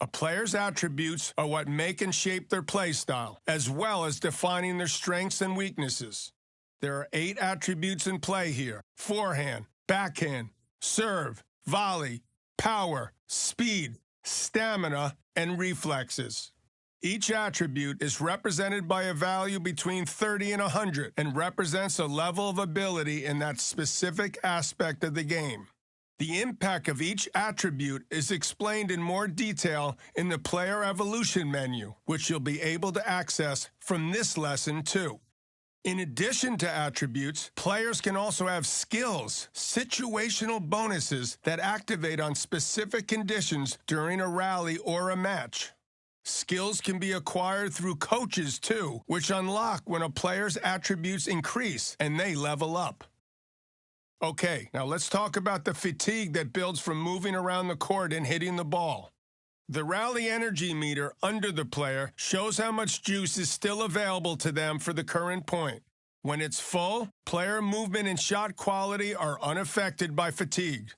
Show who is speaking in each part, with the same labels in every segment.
Speaker 1: A player's attributes are what make and shape their play style, as well as defining their strengths and weaknesses. There are 8 attributes in play here: forehand, backhand, serve, volley, power, speed, stamina, and reflexes. Each attribute is represented by a value between 30 and 100 and represents a level of ability in that specific aspect of the game. The impact of each attribute is explained in more detail in the Player Evolution menu, which you'll be able to access from this lesson too. In addition to attributes, players can also have skills, situational bonuses that activate on specific conditions during a rally or a match. Skills can be acquired through coaches too, which unlock when a player's attributes increase and they level up. Okay, now let's talk about the fatigue that builds from moving around the court and hitting the ball. The rally energy meter under the player shows how much juice is still available to them for the current point. When it's full, player movement and shot quality are unaffected by fatigue.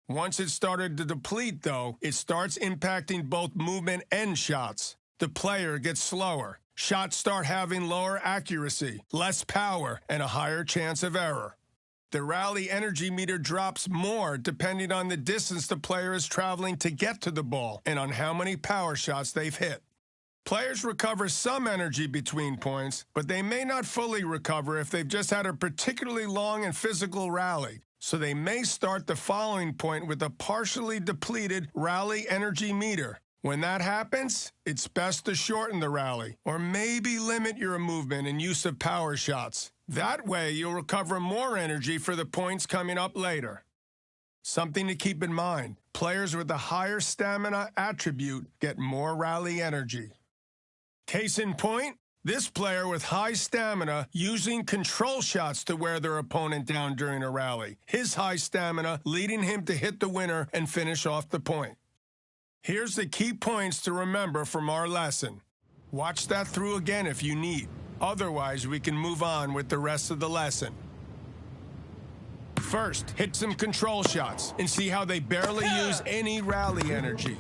Speaker 1: Once it started to deplete, though, it starts impacting both movement and shots. The player gets slower. Shots start having lower accuracy, less power, and a higher chance of error. The rally energy meter drops more depending on the distance the player is traveling to get to the ball and on how many power shots they've hit. Players recover some energy between points, but they may not fully recover if they've just had a particularly long and physical rally. So they may start the following point with a partially depleted rally energy meter. When that happens, it's best to shorten the rally, or maybe limit your movement and use of power shots. That way, you'll recover more energy for the points coming up later. Something to keep in mind, players with a higher stamina attribute get more rally energy. Case in point, this player with high stamina using control shots to wear their opponent down during a rally. His high stamina leading him to hit the winner and finish off the point. Here's the key points to remember from our lesson. Watch that through again if you need. Otherwise, we can move on with the rest of the lesson. First, hit some control shots and see how they barely use any rally energy.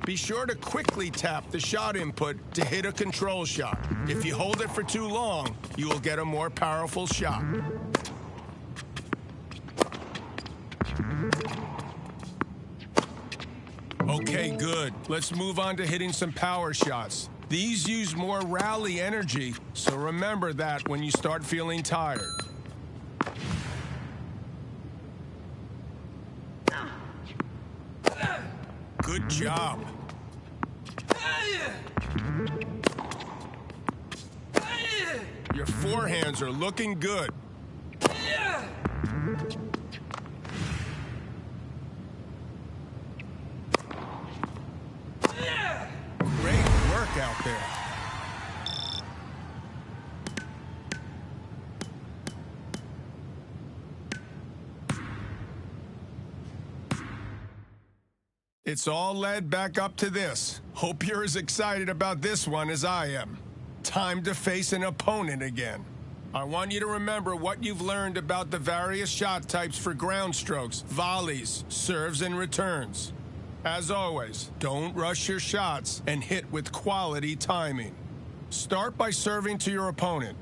Speaker 1: Be sure to quickly tap the shot input to hit a control shot. If you hold it for too long, you will get a more powerful shot. Okay, good. Let's move on to hitting some power shots. These use more rally energy, so remember that when you start feeling tired. Good job. Your forehands are looking good. Great work out there. It's all led back up to this. Hope you're as excited about this one as I am. Time to face an opponent again. I want you to remember what you've learned about the various shot types for ground strokes, volleys, serves, and returns. As always, don't rush your shots and hit with quality timing. Start by serving to your opponent.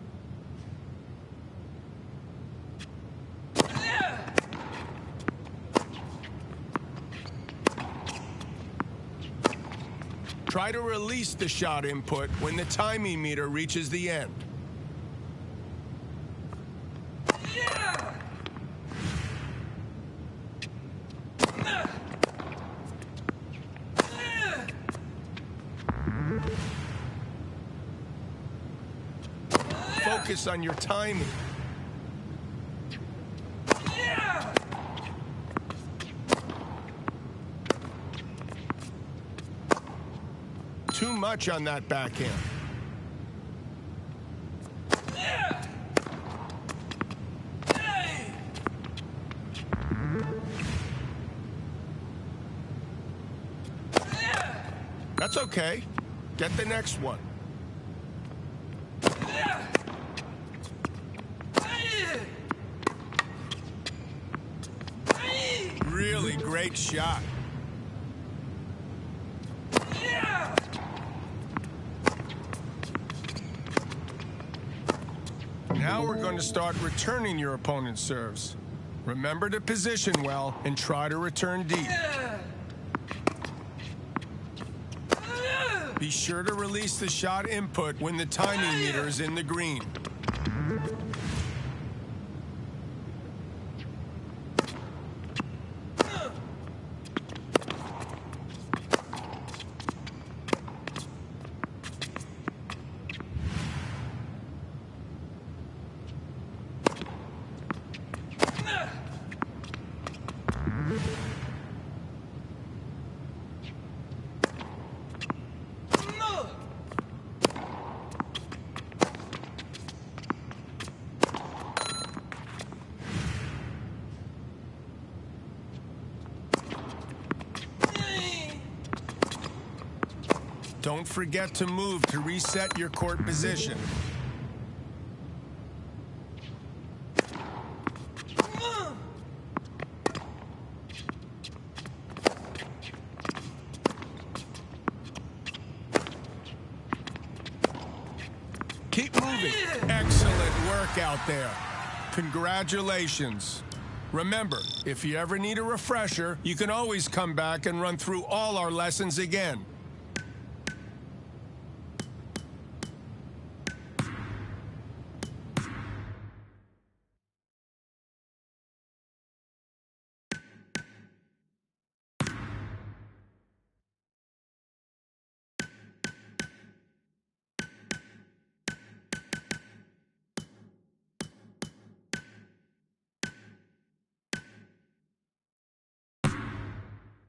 Speaker 1: Try to release the shot input when the timing meter reaches the end. Focus on your timing. Too much on that backhand. That's okay. Get the next one. Really great shot. Now we're going to start returning your opponent's serves. Remember to position well and try to return deep. Be sure to release the shot input when the timing meter is in the green. Don't forget to move to reset your court position. Keep moving. Excellent work out there. Congratulations. Remember, if you ever need a refresher, you can always come back and run through all our lessons again.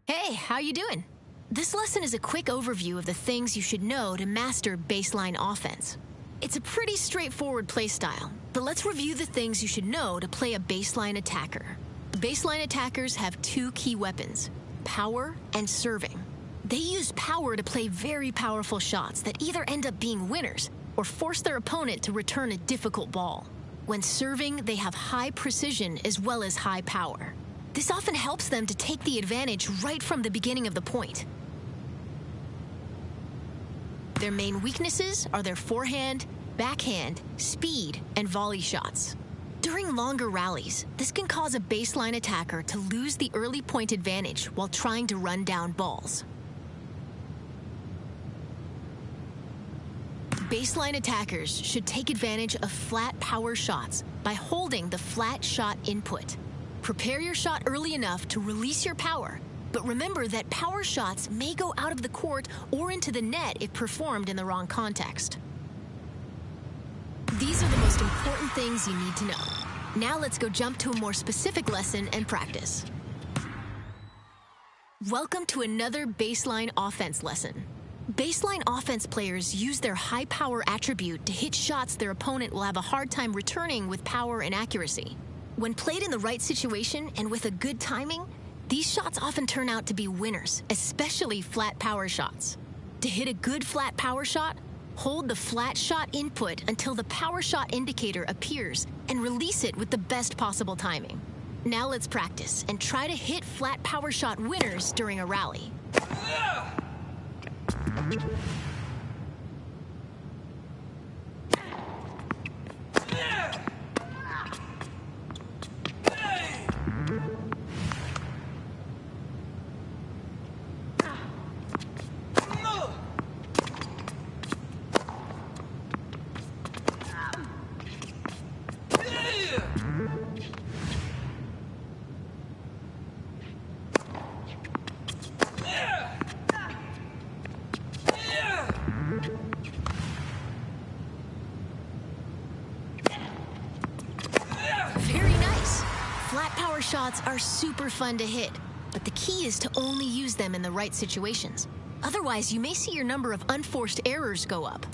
Speaker 2: Hey, how you doing? This lesson is a quick overview of the things you should know to master baseline offense. It's a pretty straightforward playstyle, but let's review the things you should know to play a baseline attacker. Baseline attackers have two key weapons, power and serving. They use power to play very powerful shots that either end up being winners or force their opponent to return a difficult ball. When serving, they have high precision as well as high power. This often helps them to take the advantage right from the beginning of the point. Their main weaknesses are their forehand, backhand, speed, and volley shots. During longer rallies, this can cause a baseline attacker to lose the early point advantage while trying to run down balls. Baseline attackers should take advantage of flat power shots by holding the flat shot input. Prepare your shot early enough to release your power, but remember that power shots may go out of the court or into the net if performed in the wrong context. These are the most important things you need to know. Now let's go jump to a more specific lesson and practice. Welcome to another baseline offense lesson. Baseline offense players use their high power attribute to hit shots their opponent will have a hard time returning with power and accuracy. When played in the right situation and with a good timing, these shots often turn out to be winners, especially flat power shots. To hit a good flat power shot, hold the flat shot input until the power shot indicator appears and release it with the best possible timing. Now let's practice and try to hit flat power shot winners during a rally. Very nice. Flat power shots are super fun to hit, but the key is to only use them in the right situations. Otherwise, you may see your number of unforced errors go up.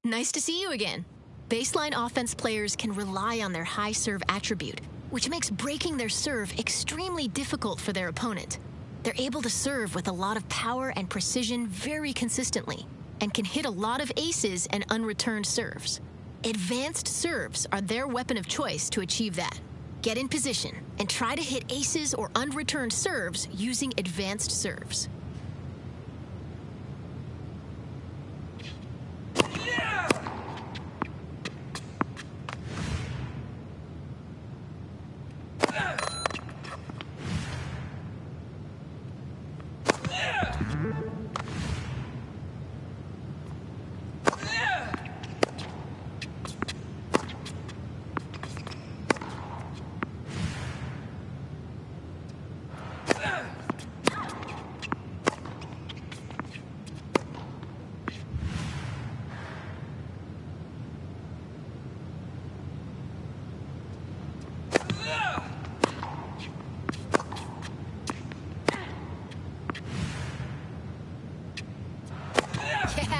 Speaker 2: Nice to see you again. Baseline offense players can rely on their high serve attribute, which makes breaking their serve extremely difficult for their opponent. They're able to serve with a lot of power and precision very consistently, and can hit a lot of aces and unreturned serves. Advanced serves are their weapon of choice to achieve that. Get in position and try to hit aces or unreturned serves using advanced serves.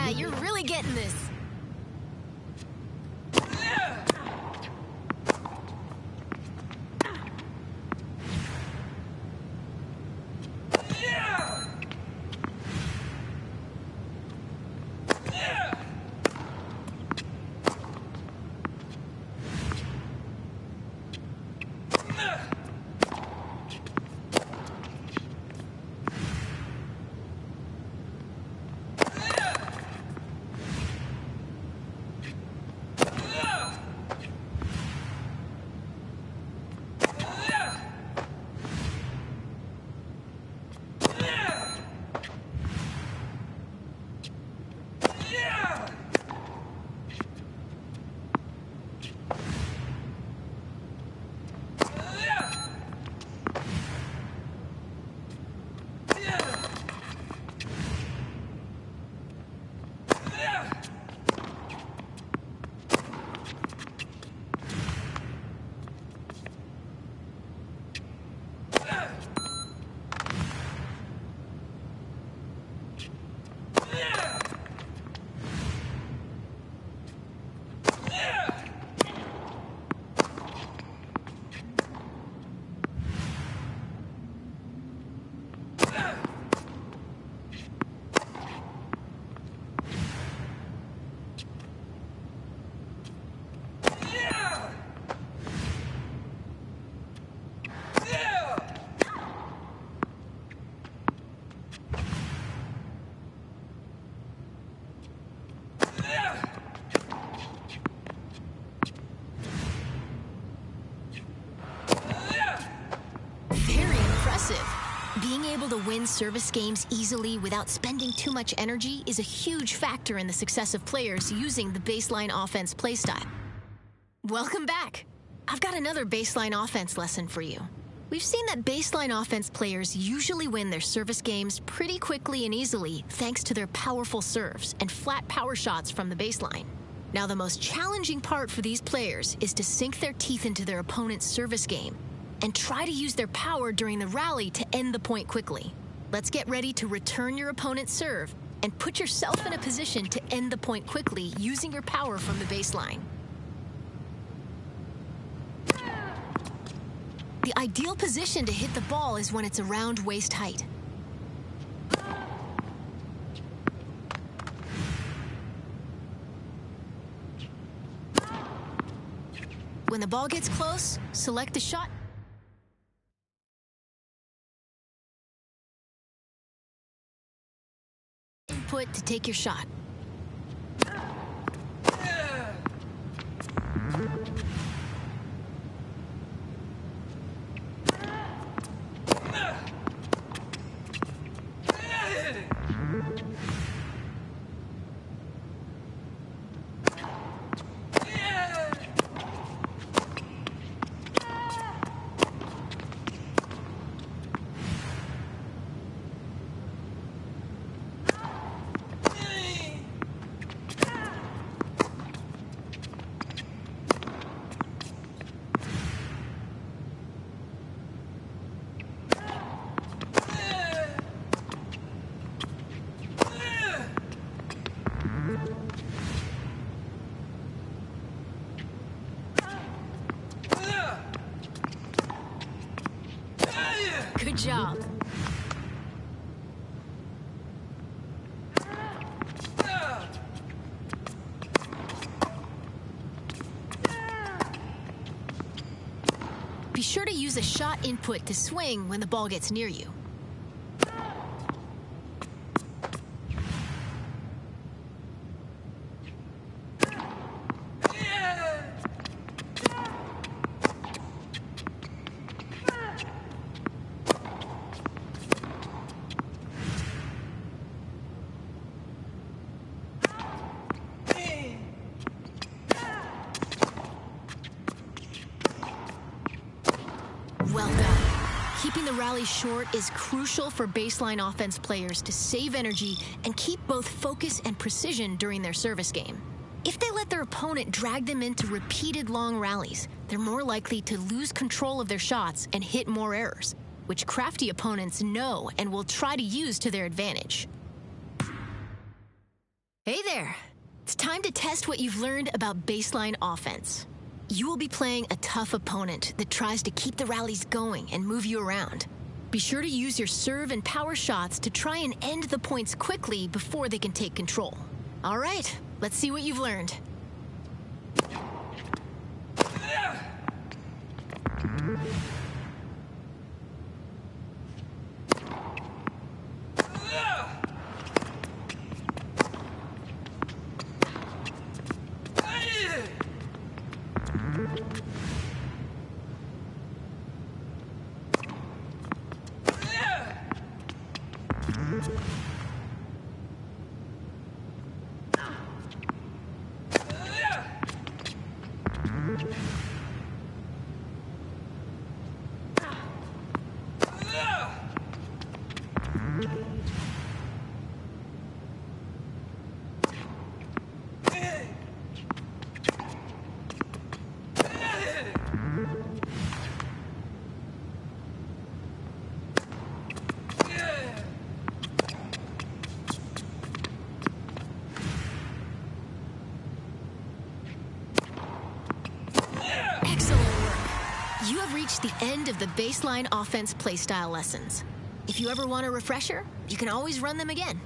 Speaker 2: Yeah, you're really getting this. Being able to win service games easily without spending too much energy is a huge factor in the success of players using the baseline offense playstyle. Welcome back. I've got another baseline offense lesson for you. We've seen that baseline offense players usually win their service games pretty quickly and easily thanks to their powerful serves and flat power shots from the baseline. Now, the most challenging part for these players is to sink their teeth into their opponent's service game and try to use their power during the rally to end the point quickly. Let's get ready to return your opponent's serve and put yourself in a position to end the point quickly using your power from the baseline. The ideal position to hit the ball is when it's around waist height. When the ball gets close, select the shot input to take your shot. Good job. Be sure to use a shot input to swing when the ball gets near you. Well done. Keeping the rally short is crucial for baseline offense players to save energy and keep both focus and precision during their service game. If they let their opponent drag them into repeated long rallies, they're more likely to lose control of their shots and hit more errors, which crafty opponents know and will try to use to their advantage. Hey there! It's time to test what you've learned about baseline offense. You will be playing a tough opponent that tries to keep the rallies going and move you around. Be sure to use your serve and power shots to try and end the points quickly before they can take control. All right, let's see what you've learned. You have reached the end of the baseline offense playstyle lessons. If you ever want a refresher, you can always run them again.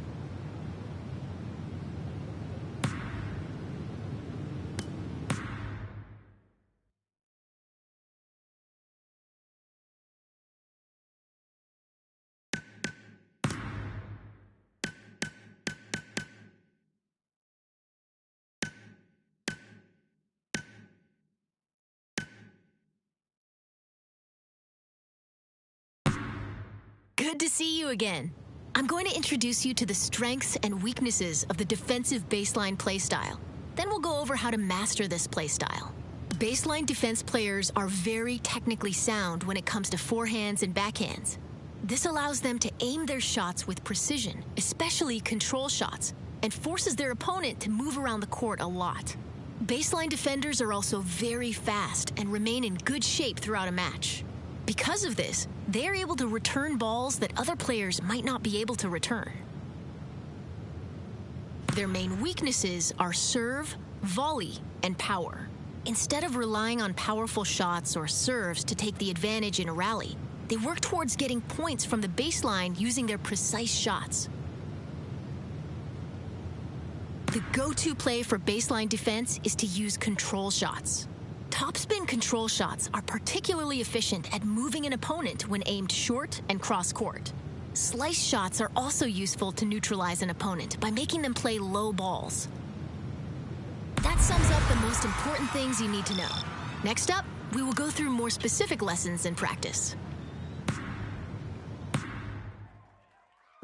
Speaker 2: Good to see you again. I'm going to introduce you to the strengths and weaknesses of the defensive baseline playstyle. Then we'll go over how to master this playstyle. Baseline defense players are very technically sound when it comes to forehands and backhands. This allows them to aim their shots with precision, especially control shots, and forces their opponent to move around the court a lot. Baseline defenders are also very fast and remain in good shape throughout a match. Because of this, they are able to return balls that other players might not be able to return. Their main weaknesses are serve, volley, and power. Instead of relying on powerful shots or serves to take the advantage in a rally, they work towards getting points from the baseline using their precise shots. The go-to play for baseline defense is to use control shots. TopSpin control shots are particularly efficient at moving an opponent when aimed short and cross-court. Slice shots are also useful to neutralize an opponent by making them play low balls. That sums up the most important things you need to know. Next up, we will go through more specific lessons in practice.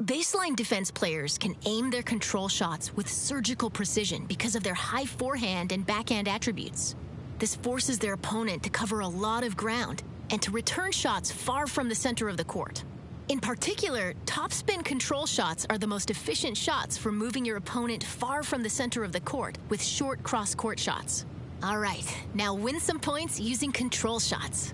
Speaker 2: Baseline defense players can aim their control shots with surgical precision because of their high forehand and backhand attributes. This forces their opponent to cover a lot of ground and to return shots far from the center of the court. In particular, TopSpin control shots are the most efficient shots for moving your opponent far from the center of the court with short cross-court shots. All right, now win some points using control shots.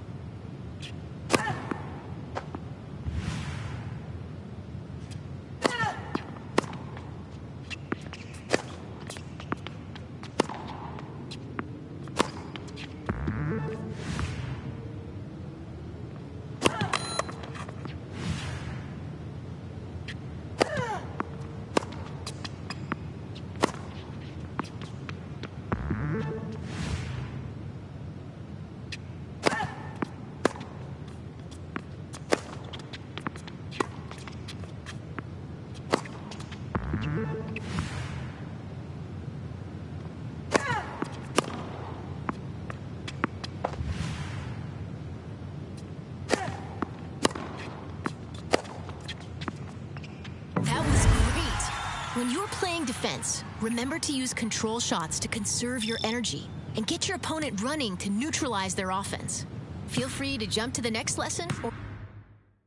Speaker 2: When you're playing defense, remember to use control shots to conserve your energy and get your opponent running to neutralize their offense. Feel free to jump to the next lesson.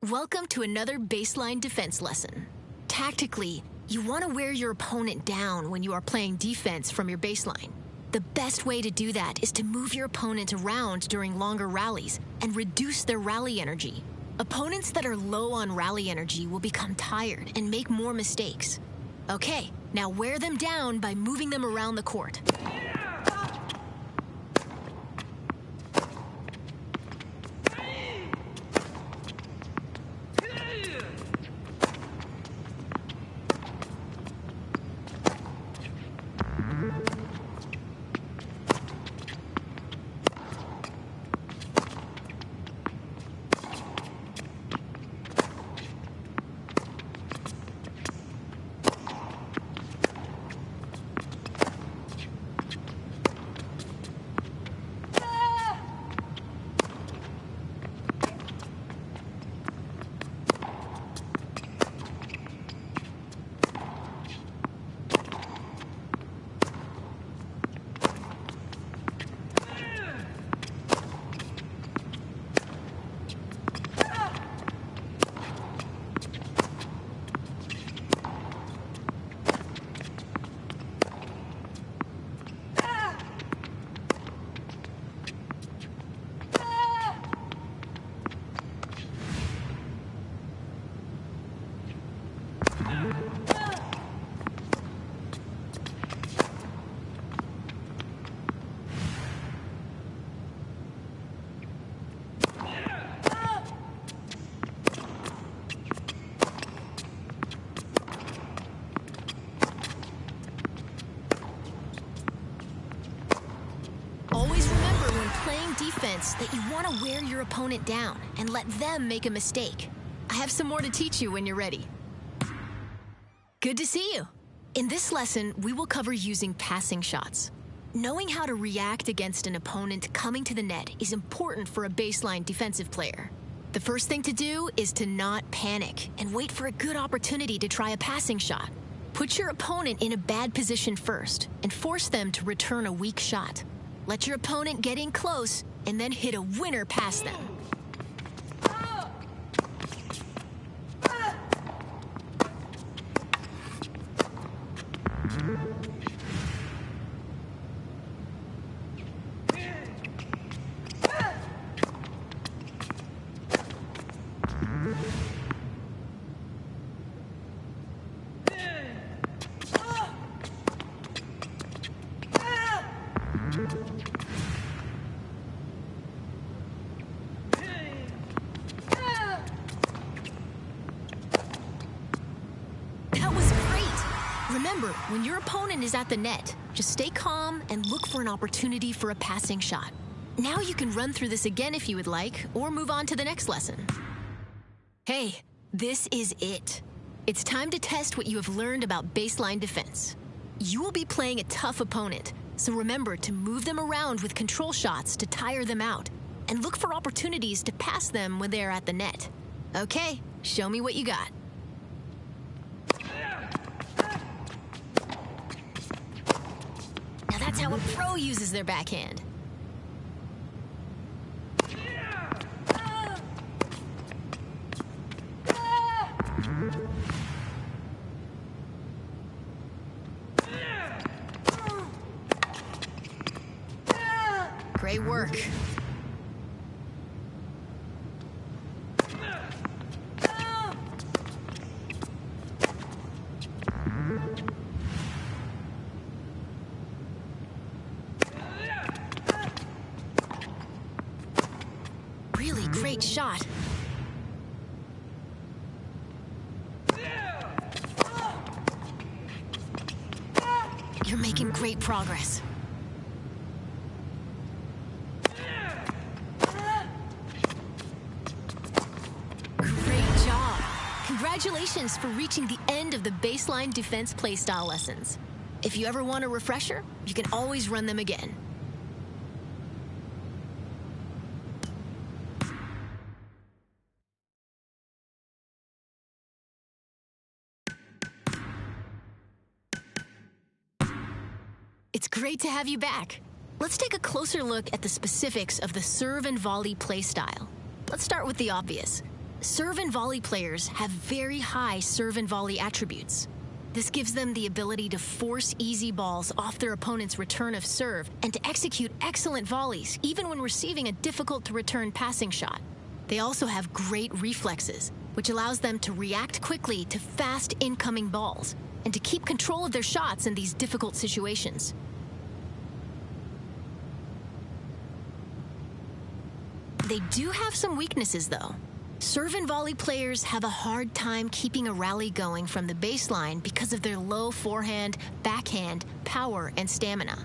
Speaker 2: Welcome to another baseline defense lesson. Tactically, you want to wear your opponent down when you are playing defense from your baseline. The best way to do that is to move your opponent around during longer rallies and reduce their rally energy. Opponents that are low on rally energy will become tired and make more mistakes. Okay, Now wear them down by moving them around the court. Defense that you want to wear your opponent down and let them make a mistake. I have some more to teach you when you're ready. Good to see you. In this lesson, we will cover using passing shots. Knowing how to react against an opponent coming to the net is important for a baseline defensive player. The first thing to do is to not panic and wait for a good opportunity to try a passing shot. Put your opponent in a bad position first and force them to return a weak shot. Let your opponent get in close and then hit a winner past them. Remember, when your opponent is at the net, just stay calm and look for an opportunity for a passing shot. Now you can run through this again if you would like, or move on to the next lesson. Hey, this is it. It's time to test what you have learned about baseline defense. You will be playing a tough opponent, so remember to move them around with control shots to tire them out, and look for opportunities to pass them when they are at the net. Okay, show me what you got. Now that's how a pro uses their backhand. Great work. Really great shot. You're making great progress. Congratulations for reaching the end of the baseline defense playstyle lessons. If you ever want a refresher, you can always run them again. It's great to have you back. Let's take a closer look at the specifics of the serve and volley playstyle. Let's start with the obvious. Serve and volley players have very high serve and volley attributes. This gives them the ability to force easy balls off their opponent's return of serve and to execute excellent volleys even when receiving a difficult-to-return passing shot. They also have great reflexes, which allows them to react quickly to fast incoming balls and to keep control of their shots in these difficult situations. They do have some weaknesses, though. Serve and volley players have a hard time keeping a rally going from the baseline because of their low forehand, backhand, power, and stamina.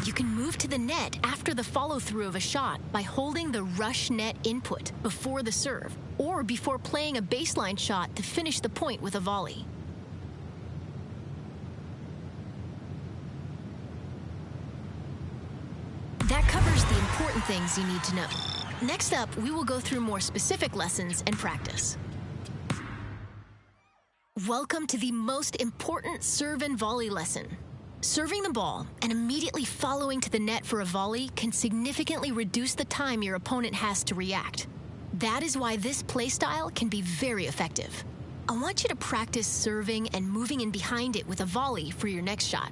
Speaker 2: You can move to the net after the follow-through of a shot by holding the rush net input before the serve, or before playing a baseline shot to finish the point with a volley. That covers the important things you need to know. Next up, we will go through more specific lessons and practice. Welcome to the most important serve and volley lesson. Serving the ball and immediately following to the net for a volley can significantly reduce the time your opponent has to react. That is why this playstyle can be very effective. I want you to practice serving and moving in behind it with a volley for your next shot.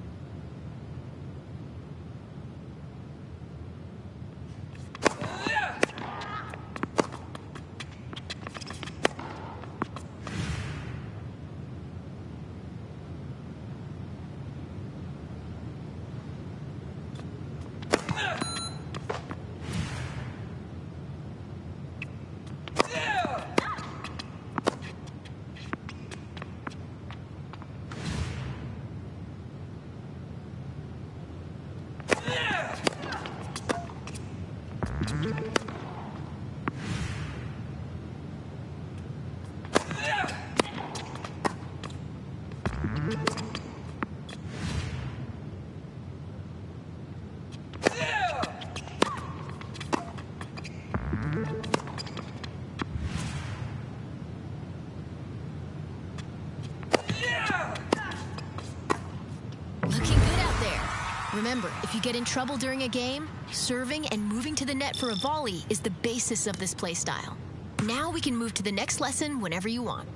Speaker 2: Remember, if you get in trouble during a game, serving and moving to the net for a volley is the basis of this playstyle. Now we can move to the next lesson whenever you want.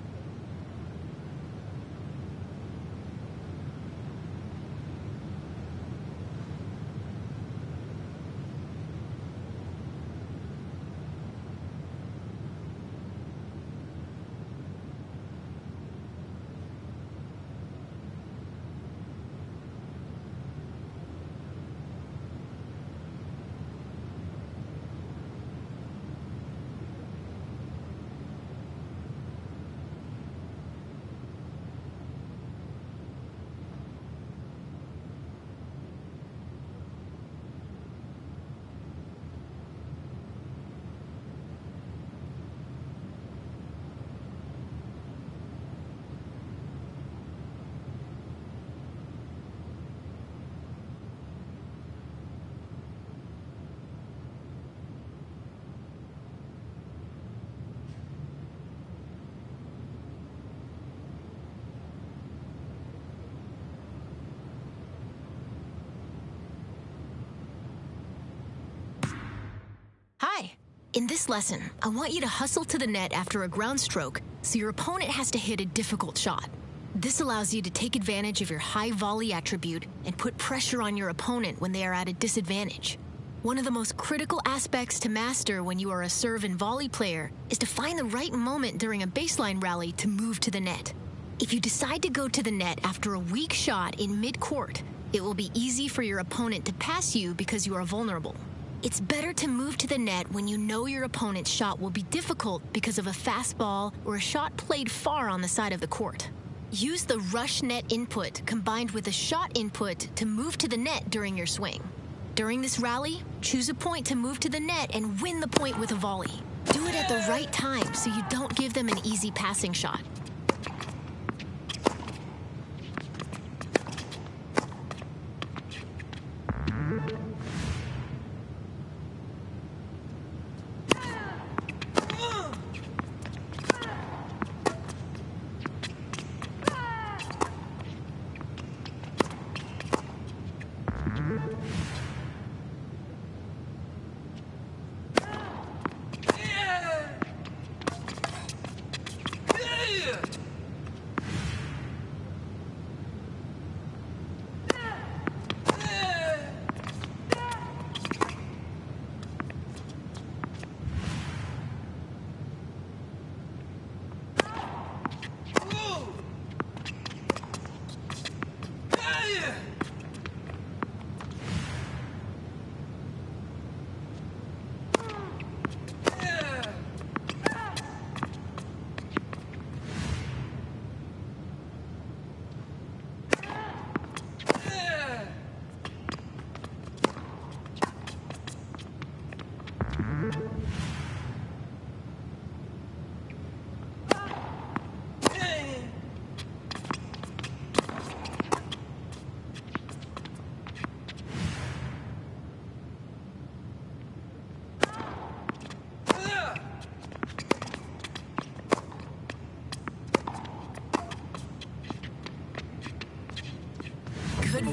Speaker 2: Hi! In this lesson, I want you to hustle to the net after a ground stroke so your opponent has to hit a difficult shot. This allows you to take advantage of your high volley attribute and put pressure on your opponent when they are at a disadvantage. One of the most critical aspects to master when you are a serve and volley player is to find the right moment during a baseline rally to move to the net. If you decide to go to the net after a weak shot in mid-court, it will be easy for your opponent to pass you because you are vulnerable. It's better to move to the net when you know your opponent's shot will be difficult because of a fastball or a shot played far on the side of the court. Use the rush net input combined with a shot input to move to the net during your swing. During this rally, choose a point to move to the net and win the point with a volley. Do it at the right time so you don't give them an easy passing shot.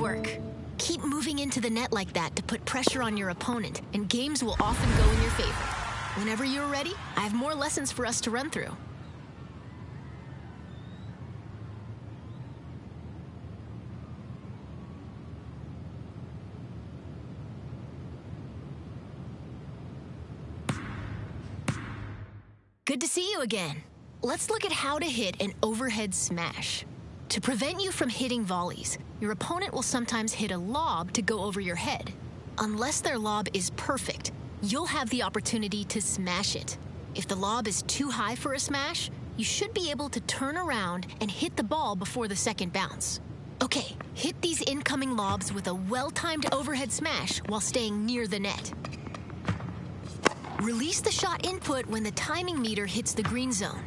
Speaker 2: work. Keep moving into the net like that to put pressure on your opponent, and games will often go in your favor. Whenever you're ready, I have more lessons for us to run through. Good to see you again. Let's look at how to hit an overhead smash. To prevent you from hitting volleys, your opponent will sometimes hit a lob to go over your head. Unless their lob is perfect, you'll have the opportunity to smash it. If the lob is too high for a smash, you should be able to turn around and hit the ball before the second bounce. Okay, hit these incoming lobs with a well-timed overhead smash while staying near the net. Release the shot input when the timing meter hits the green zone.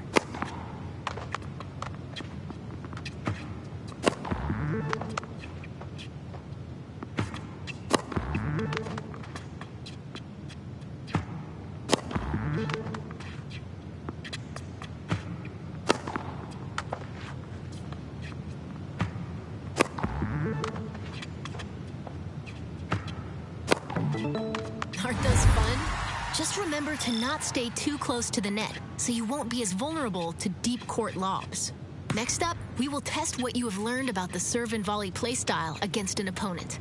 Speaker 2: Aren't those fun? Just remember to not stay too close to the net, so you won't be as vulnerable to deep court lobs. Next up, we will test what you have learned about the serve and volley playstyle against an opponent.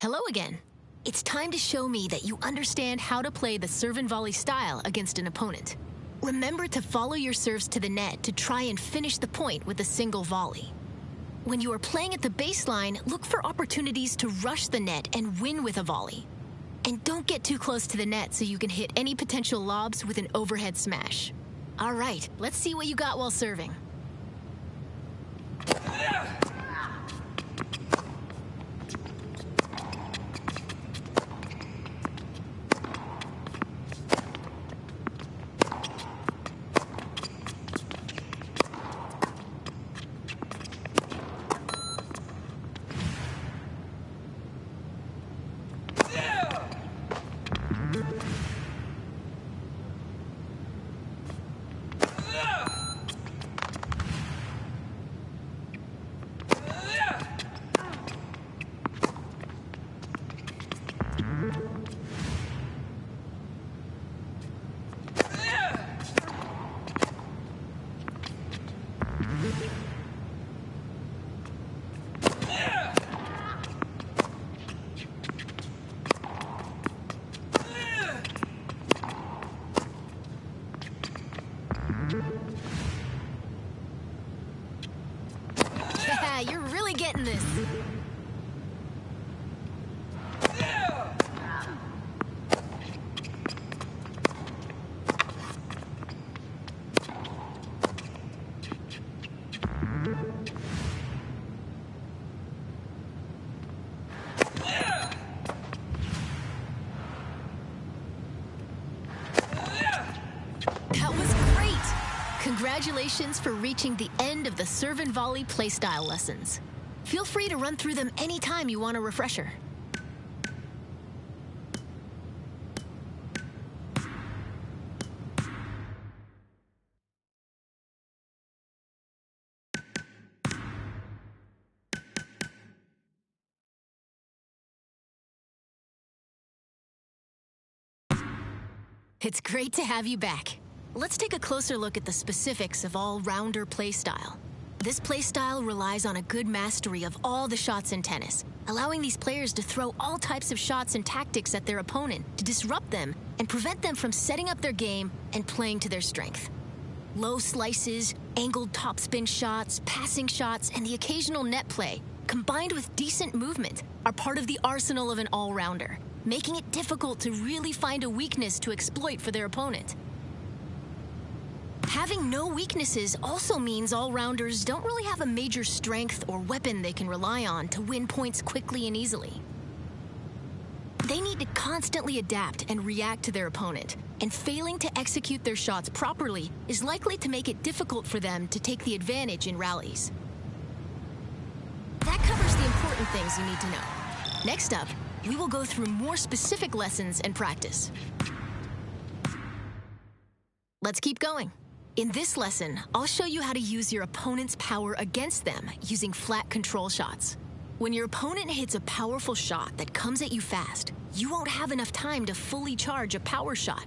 Speaker 2: Hello again. It's time to show me that you understand how to play the serve and volley style against an opponent. Remember to follow your serves to the net to try and finish the point with a single volley. When you are playing at the baseline, look for opportunities to rush the net and win with a volley. And don't get too close to the net so you can hit any potential lobs with an overhead smash. All right, let's see what you got while serving. Yeah, you're really getting this. That was great! Congratulations for reaching the end of the serve and volley playstyle lessons. Feel free to run through them anytime you want a refresher. It's great to have you back. Let's take a closer look at the specifics of all-rounder playstyle. This playstyle relies on a good mastery of all the shots in tennis, allowing these players to throw all types of shots and tactics at their opponent to disrupt them and prevent them from setting up their game and playing to their strength. Low slices, angled topspin shots, passing shots, and the occasional net play, combined with decent movement, are part of the arsenal of an all-rounder, making it difficult to really find a weakness to exploit for their opponent. Having no weaknesses also means all-rounders don't really have a major strength or weapon they can rely on to win points quickly and easily. They need to constantly adapt and react to their opponent, and failing to execute their shots properly is likely to make it difficult for them to take the advantage in rallies. That covers the important things you need to know. Next up, we will go through more specific lessons and practice. Let's keep going. In this lesson, I'll show you how to use your opponent's power against them using flat control shots. When your opponent hits a powerful shot that comes at you fast, you won't have enough time to fully charge a power shot.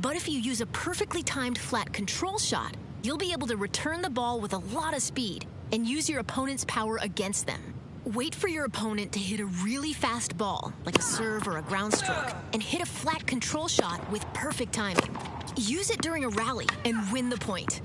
Speaker 2: But if you use a perfectly timed flat control shot, you'll be able to return the ball with a lot of speed and use your opponent's power against them. Wait for your opponent to hit a really fast ball, like a serve or a ground stroke, and hit a flat control shot with perfect timing. Use it during a rally and win the point.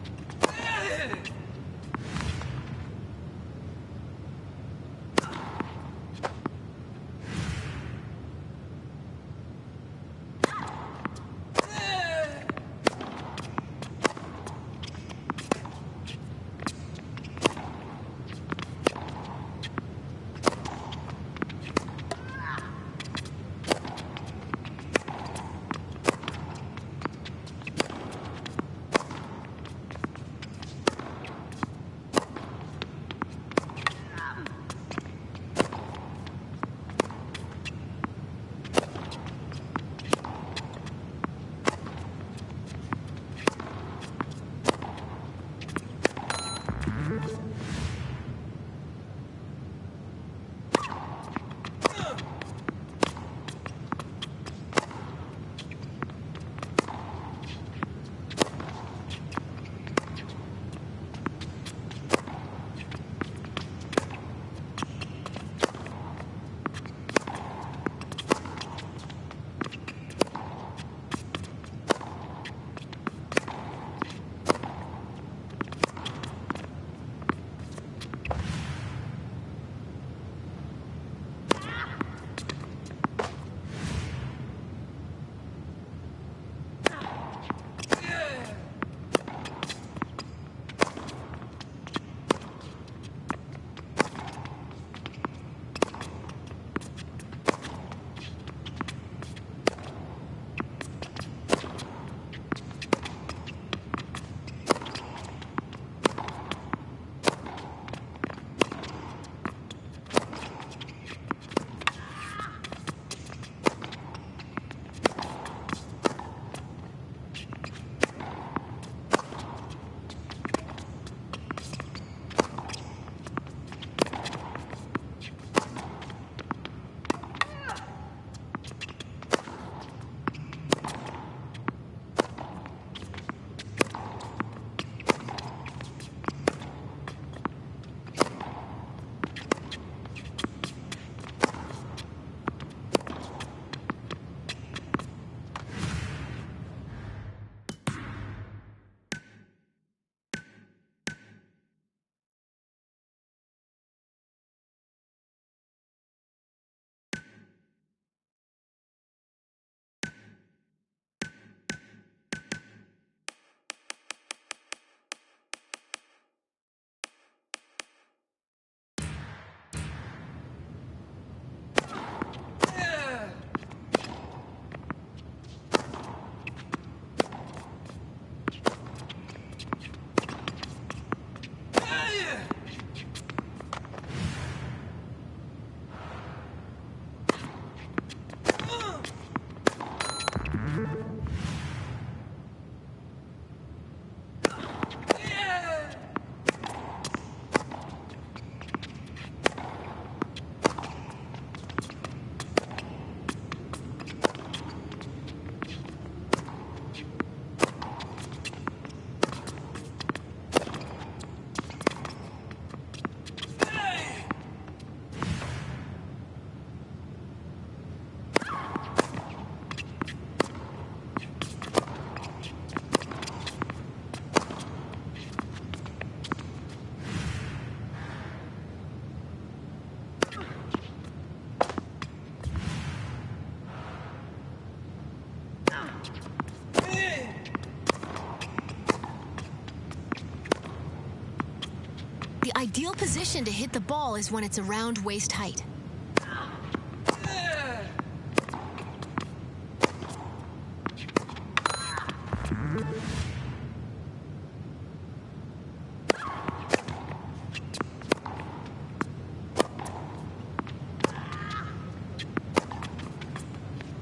Speaker 2: The ideal position to hit the ball is when it's around waist height.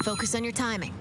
Speaker 2: Focus on your timing.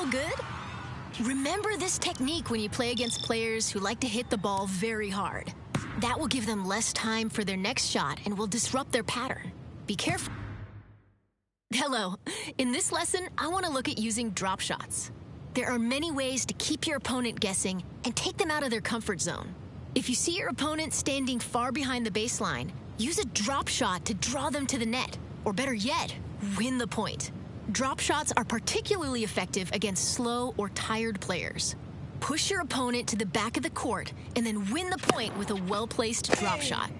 Speaker 2: feel good? Remember this technique when you play against players who like to hit the ball very hard. That will give them less time for their next shot and will disrupt their pattern. Be careful. Hello. In this lesson, I want to look at using drop shots. There are many ways to keep your opponent guessing and take them out of their comfort zone. If you see your opponent standing far behind the baseline, use a drop shot to draw them to the net, or better yet, win the point. Drop shots are particularly effective against slow or tired players. Push your opponent to the back of the court and then win the point with a well-placed drop shot.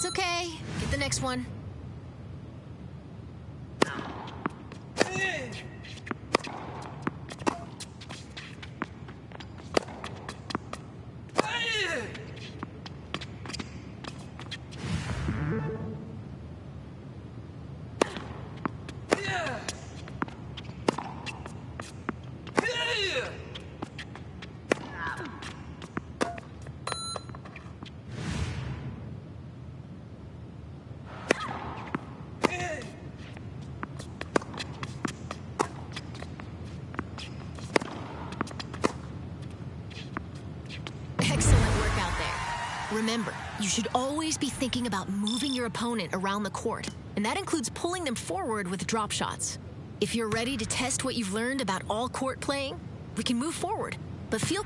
Speaker 2: That's okay. Get the next one. Remember, you should always be thinking about moving your opponent around the court, and that includes pulling them forward with drop shots. If you're ready to test what you've learned about all court playing, we can move forward, but feel...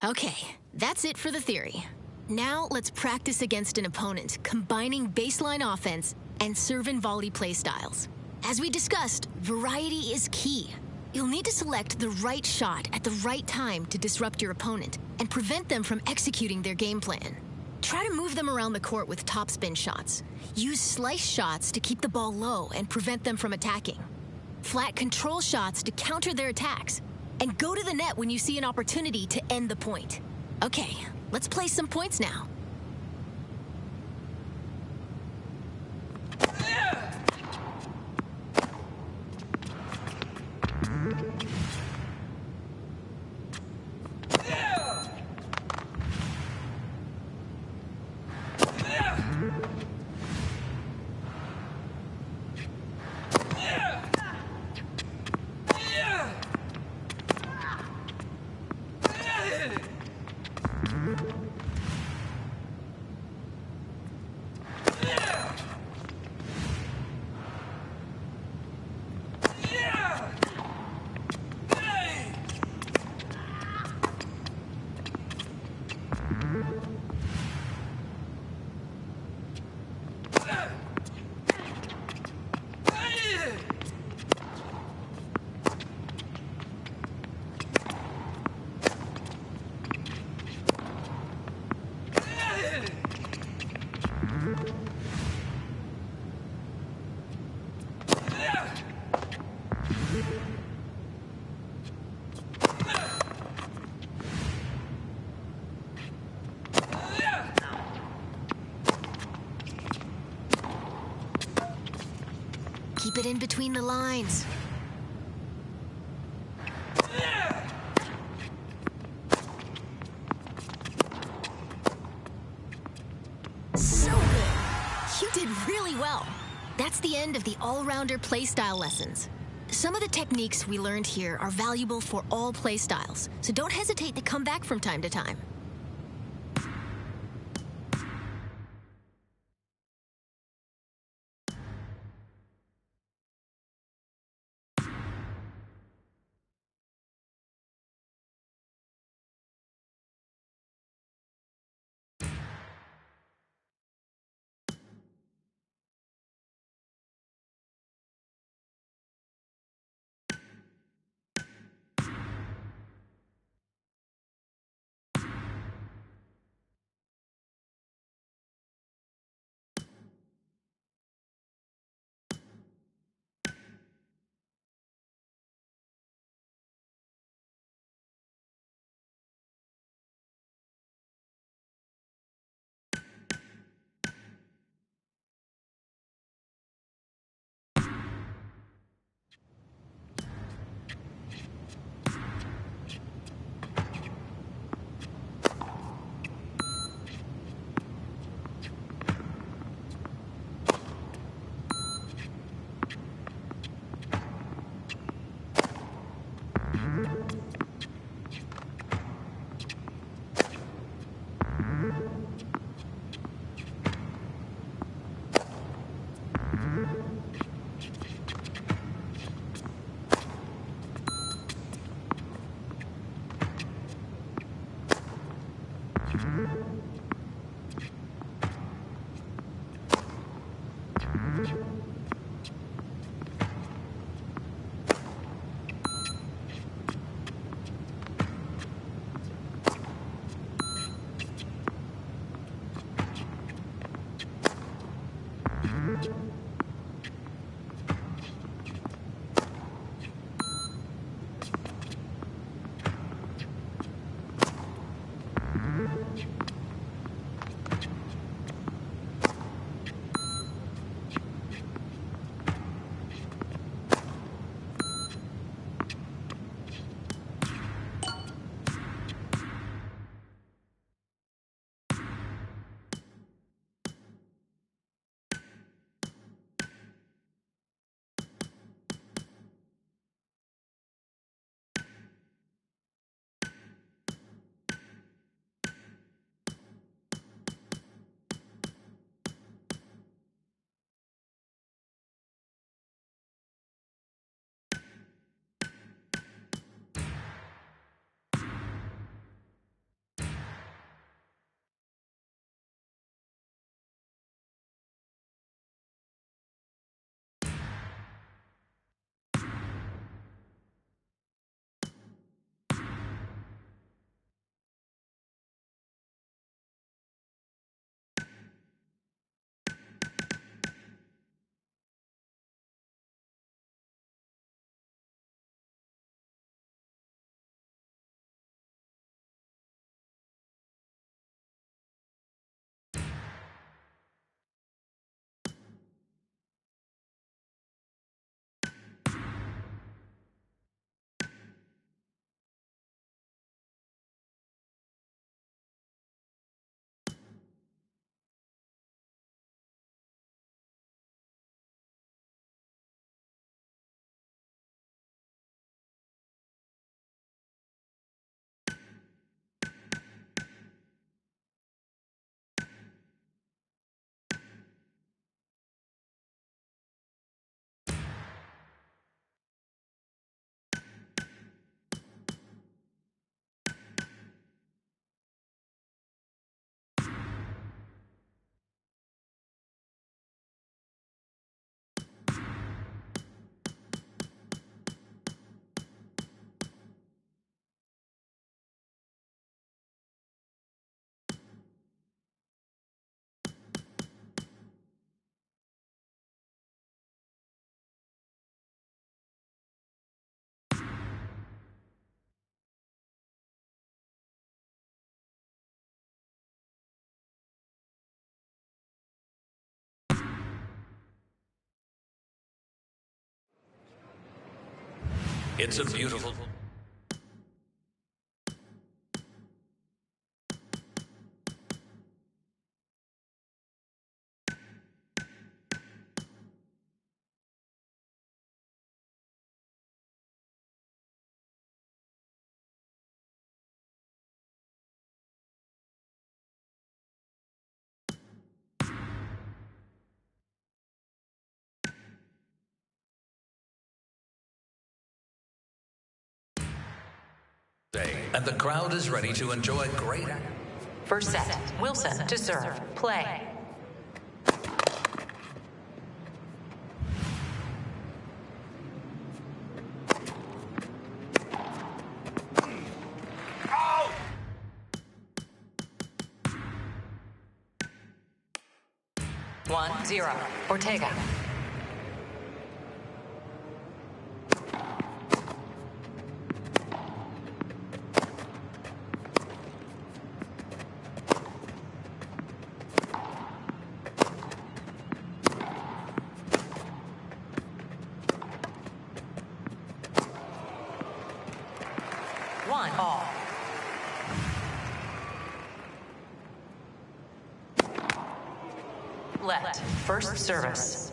Speaker 2: Okay, that's it for the theory. Now let's practice against an opponent, combining baseline offense and serve and volley play styles. As we discussed, variety is key. You'll need to select the right shot at the right time to disrupt your opponent and prevent them from executing their game plan. Try to move them around the court with topspin shots. Use slice shots to keep the ball low and prevent them from attacking. Flat control shots to counter their attacks. And go to the net when you see an opportunity to end the point. Okay, let's play some points now. keep it in between the lines. So good! You did really well. That's the end of the all-rounder playstyle lessons. Some of the techniques we learned here are valuable for all playstyles, so don't hesitate to come back from time to time.
Speaker 3: It's a beautiful... And the crowd is ready to enjoy great...
Speaker 4: First set, Wilson to serve. Play. One, zero. Ortega. One, all. Let. First service.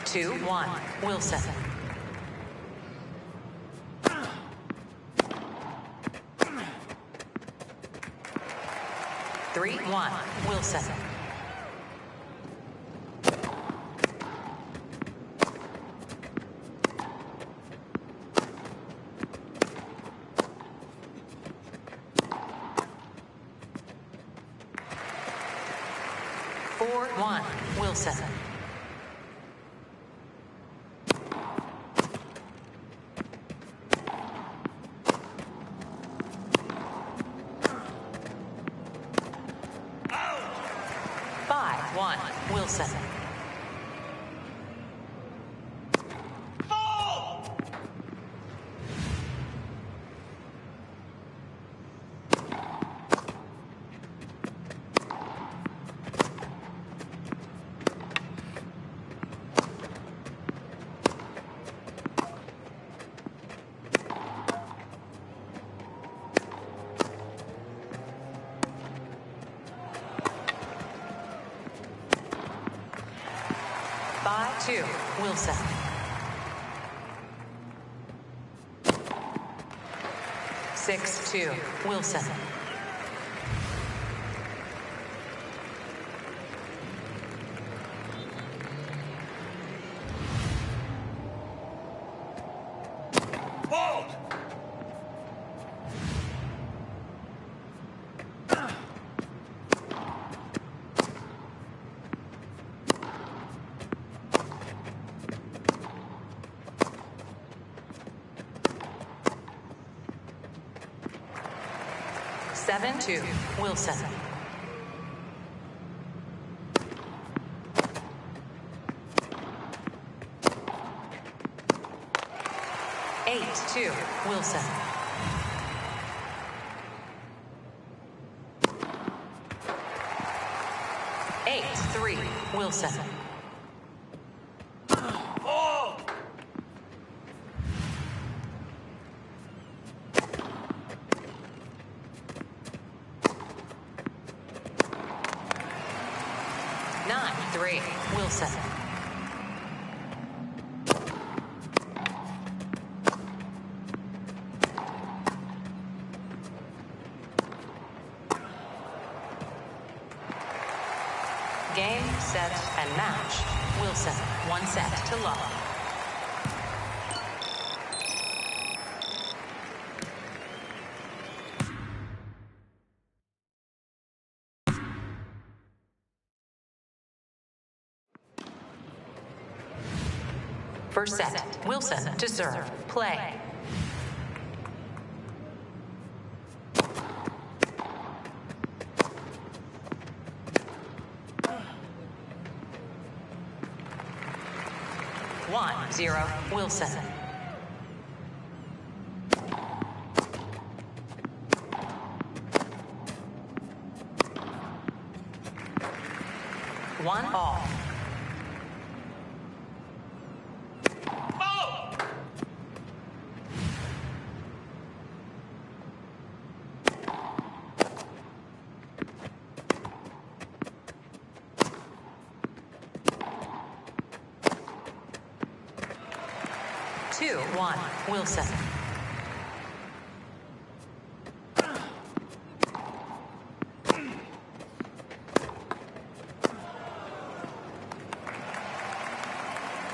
Speaker 4: Two, one. Wilson. Three, one. Wilson. Four, one. Wilson. One, Wilson. Five, two, Wilson. Six, two, Wilson. Seven, two, Wilson. Eight, two, Wilson. Eight, three, Wilson. Nine, three, Wilson. Game, set, and match. Wilson, one set to love. First set, Wilson to serve. Play. 1-0 Wilson. One all. Two, one, Wilson.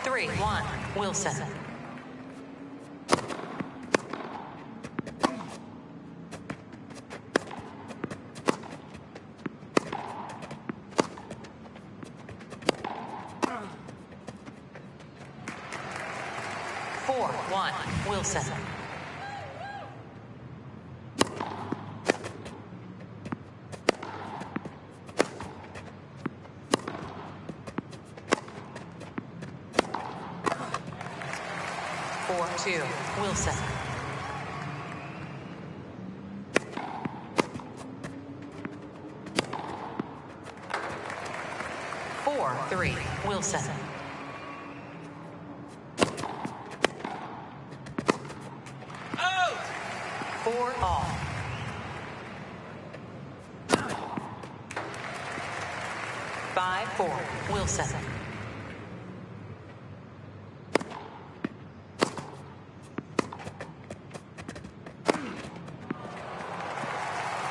Speaker 4: Three, one, Wilson. Four, one, Wilson. Four, two, Wilson. Four, three, Wilson. Four all. Five, four, Wilson.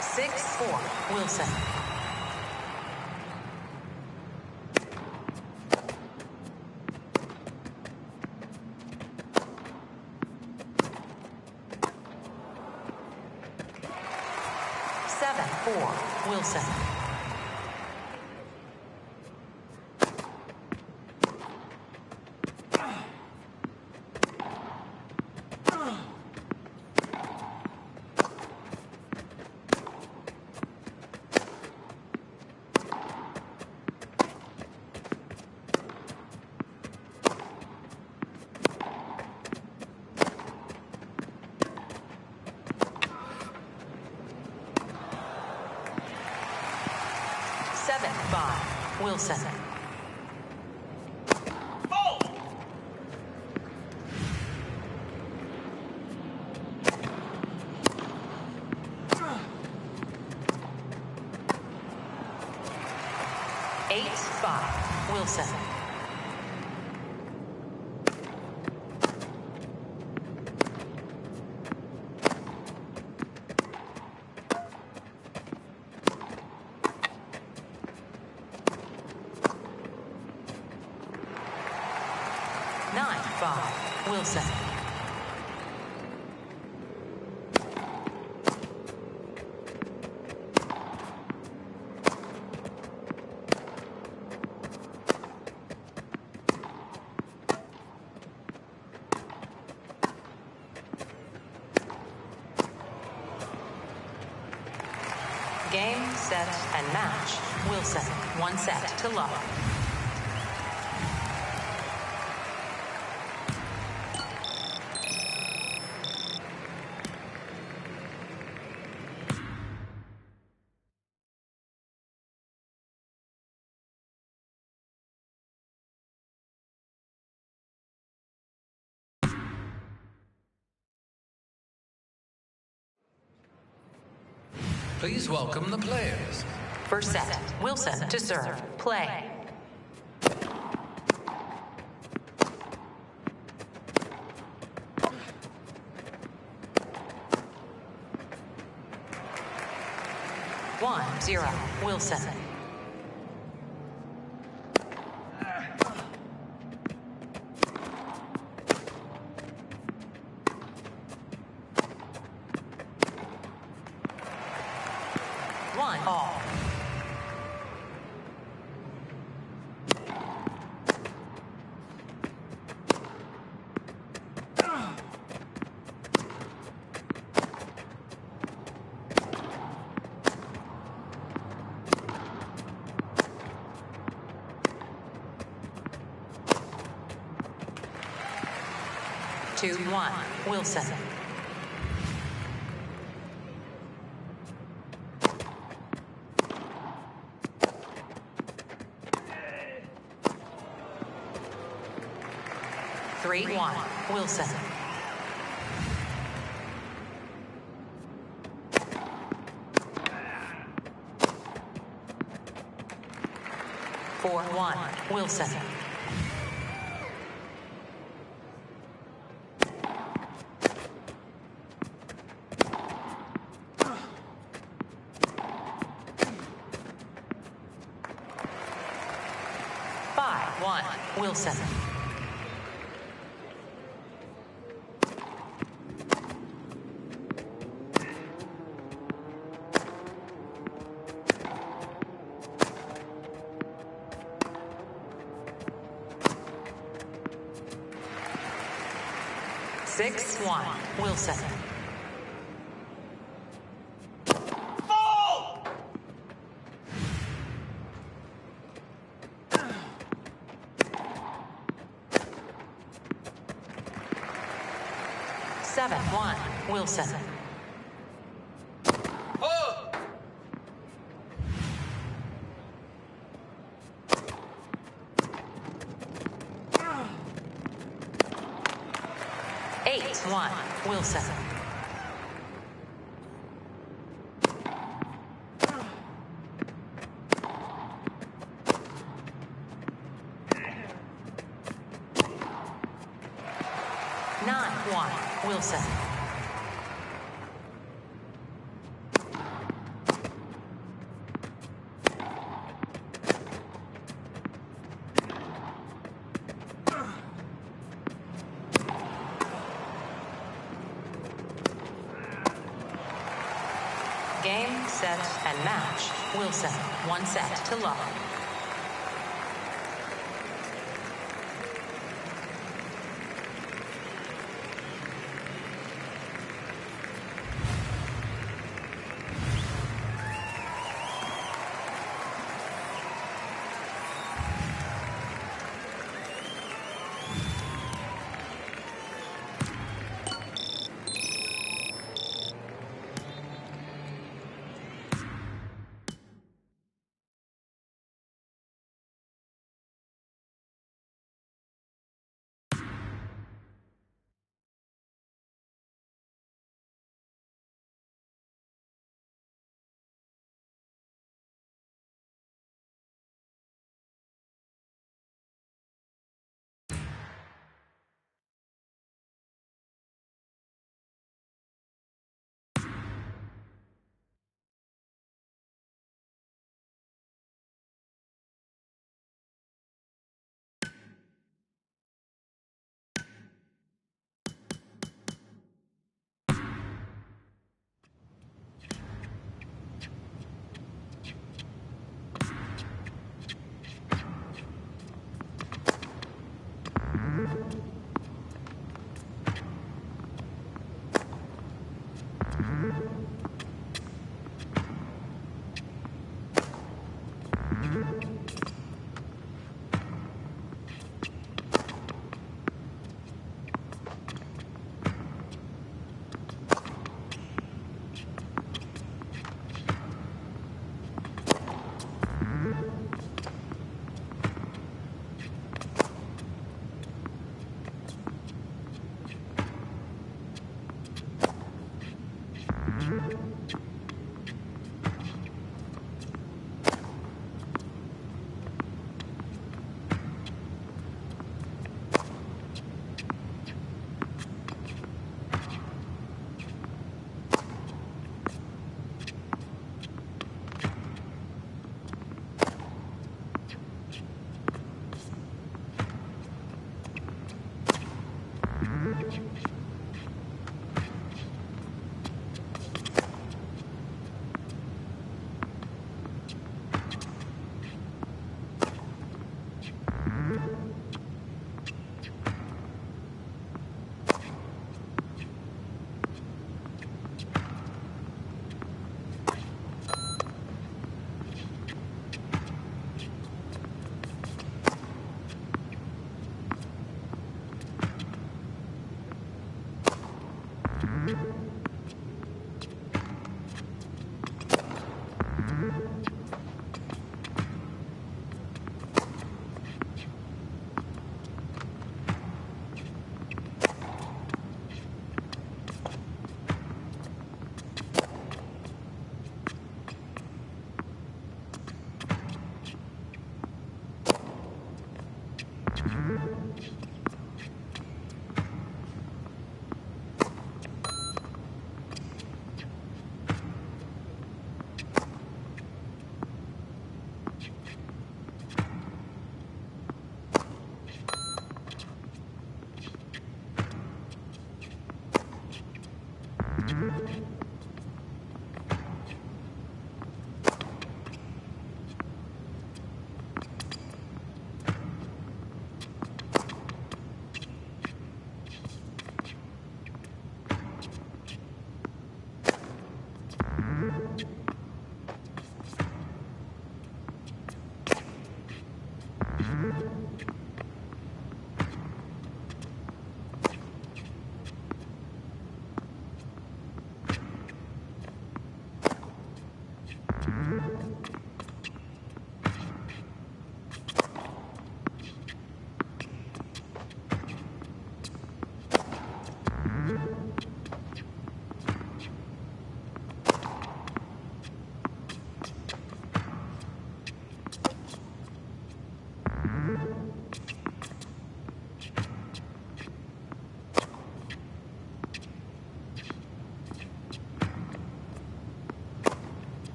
Speaker 4: Six, four, Wilson. Seven, four, Wilson. Seven, five, Wilson. Eight, five, Wilson. Nine, five, Wilson. Game, set, and match. Wilson. One set to love.
Speaker 3: Please welcome the players.
Speaker 4: First set, Wilson to serve. Play. One, zero, Wilson. One all. 2, 1. Wilson. Three, 1. Wilson. 4, 1. Wilson. 5, 1. Wilson. 6, 1. Wilson. 7, 1. Wilson. 8, 1. Wilson. 9, 1. Wilson. 'Game, set, and match. Wilson. 1 set to love.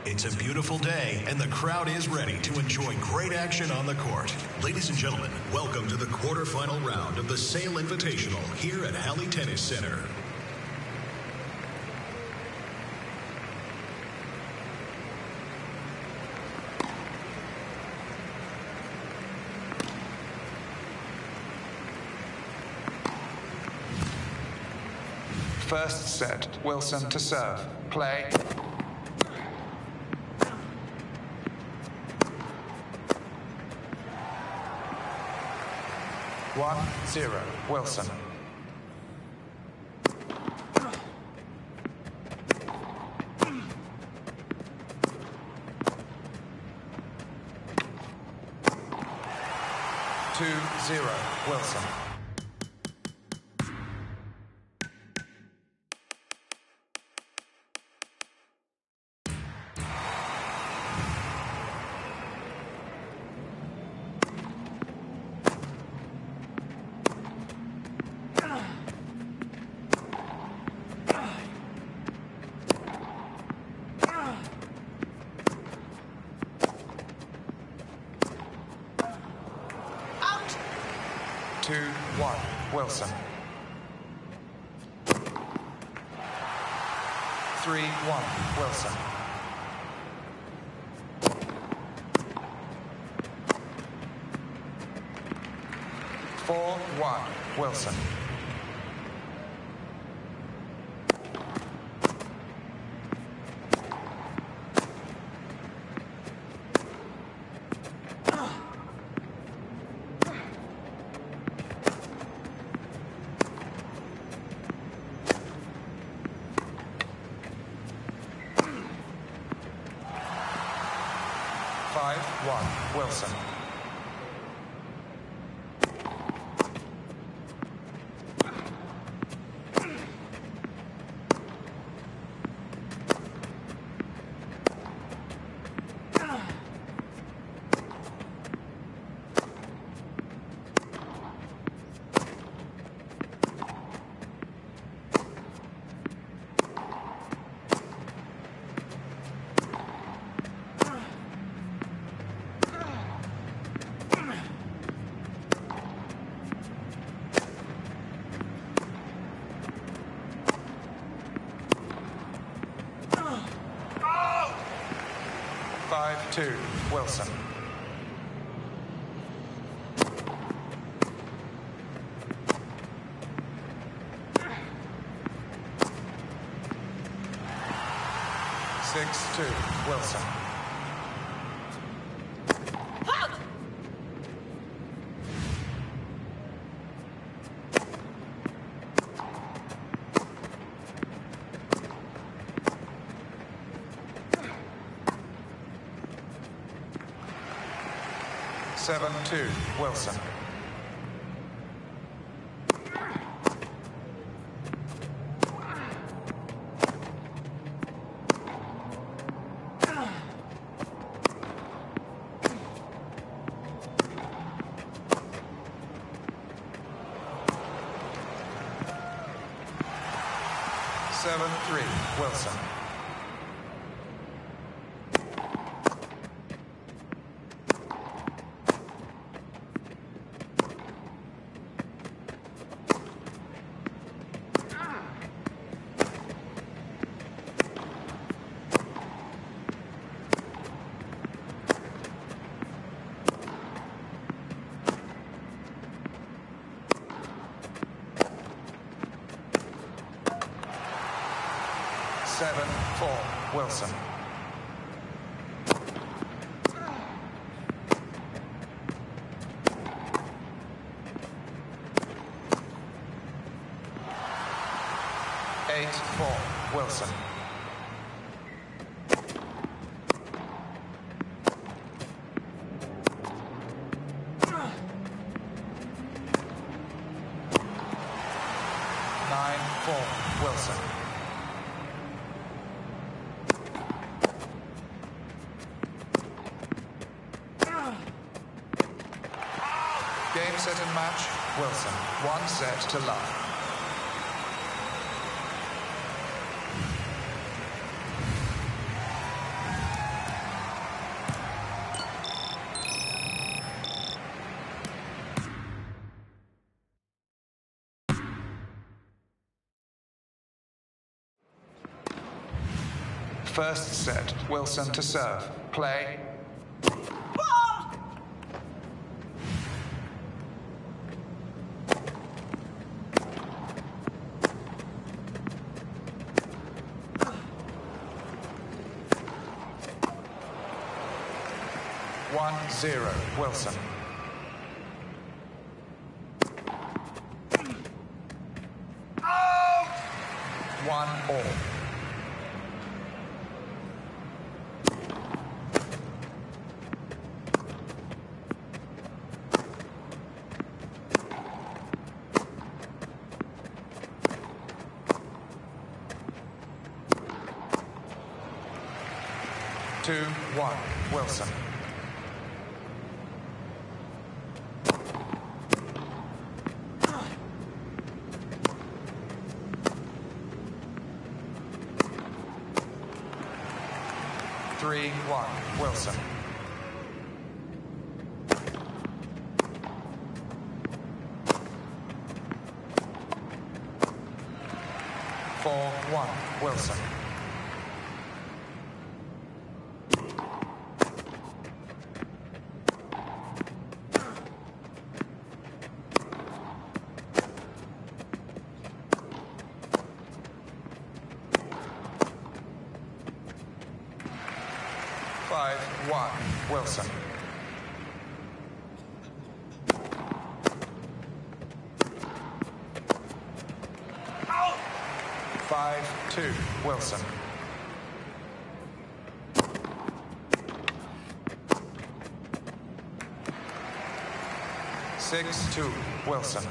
Speaker 5: It's a beautiful day, and the crowd is ready to enjoy great action on the court. Ladies and gentlemen, welcome to the quarterfinal round of the Sail Invitational here at Halley Tennis Center.
Speaker 6: First set, Wilson to serve. Play. One, 0, Wilson. Two, 0, Wilson. Two, 1, Wilson. 3, 1, Wilson. 4, 1, Wilson. 5, 1, Wilson. 6, 5-2, Wilson. Six, 2, Wilson. Seven, 2, Wilson. Seven, 3, Wilson. Seven, 4, Wilson. Eight, 4, Wilson. Nine, 4, Wilson. Game, set, and match, Wilson. One set to love. First set, Wilson to serve. Play. One, 0, Wilson. One, all. Two, 1, Wilson. Three, 1, Wilson. Four, 1, Wilson. Five, 1, Wilson. Five, 2, Wilson. Six, 2, Wilson.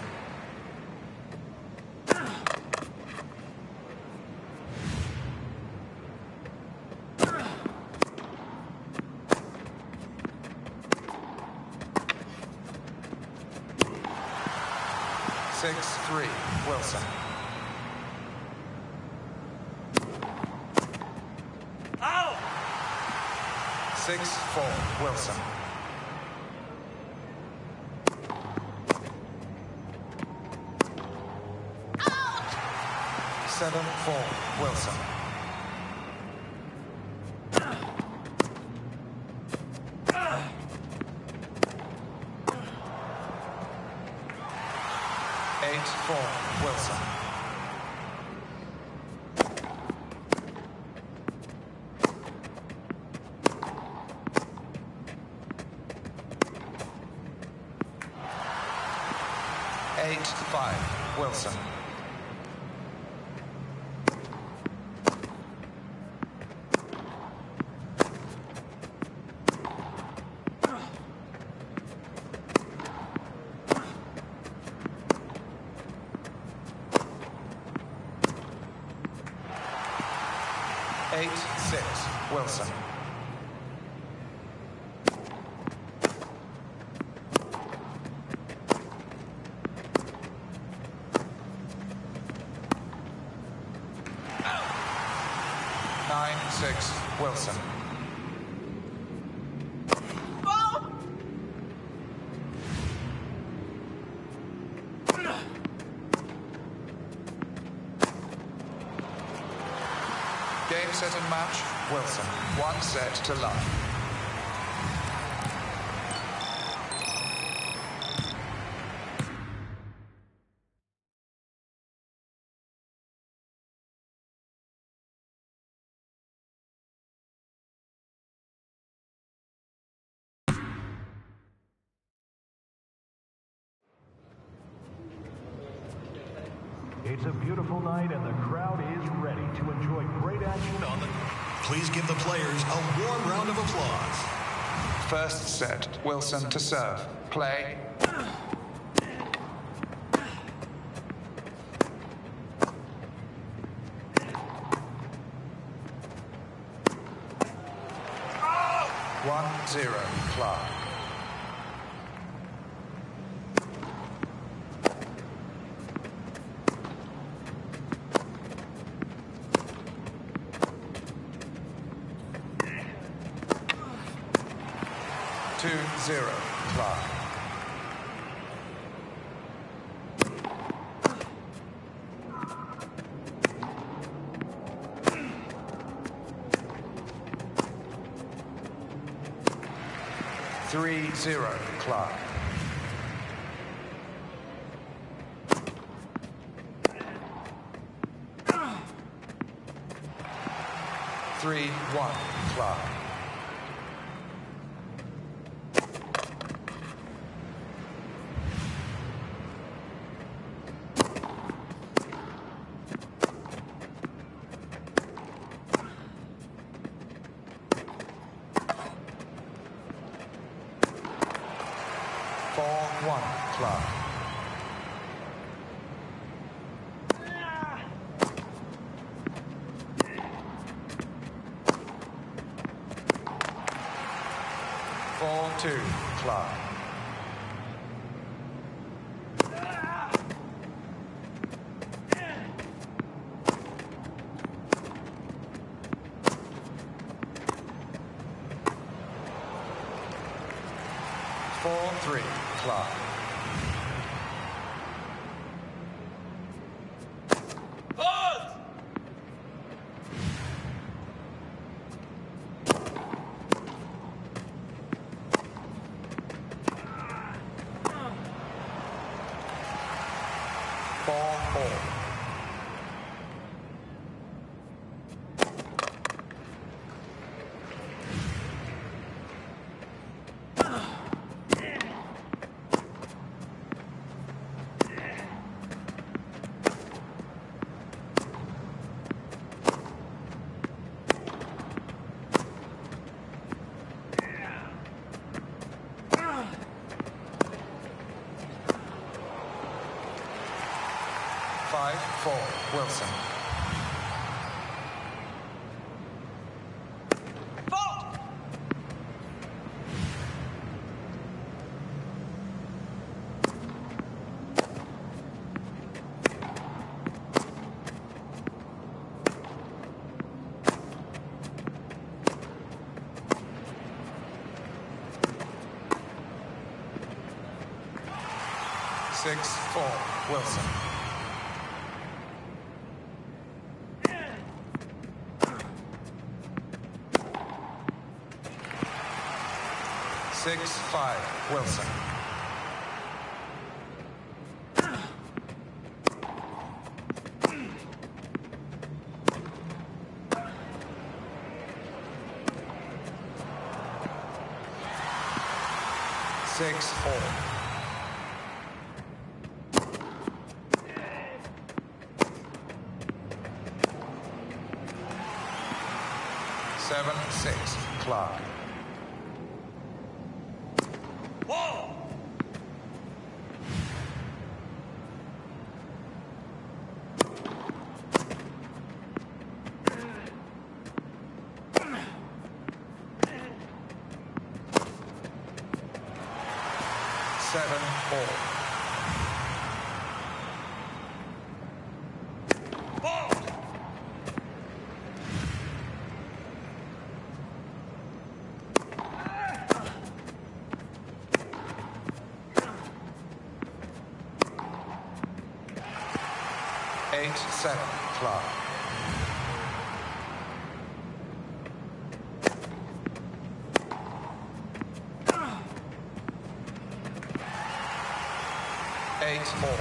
Speaker 6: Six, 3, Wilson. Out! 6, 4, Wilson. Out! 7, 4, Wilson. 6-5, Wilson. Eight, 6, Wilson. Nine, 6, Wilson. Game, set, and match, Wilson. 1 set to love.
Speaker 5: It's a beautiful night and the crowd is ready to enjoy great action on the... Please give the players a warm round of applause.
Speaker 6: First set, Wilson to serve. Play. One, 0, Clark. Two, 0, Clark. Three, 0, Clark. Three, 1, Clark. Four, 1, Clark. Four, 2, Clark. Four, 3, Clark. Four, 4. Five, 4, Wilson. Six, 4, Wilson. Six, 5, Wilson. Six, 4. 7-6, Clark.
Speaker 7: Whoa!
Speaker 6: 7-4.
Speaker 7: Whoa!
Speaker 6: 8-7, Clark. 8-4.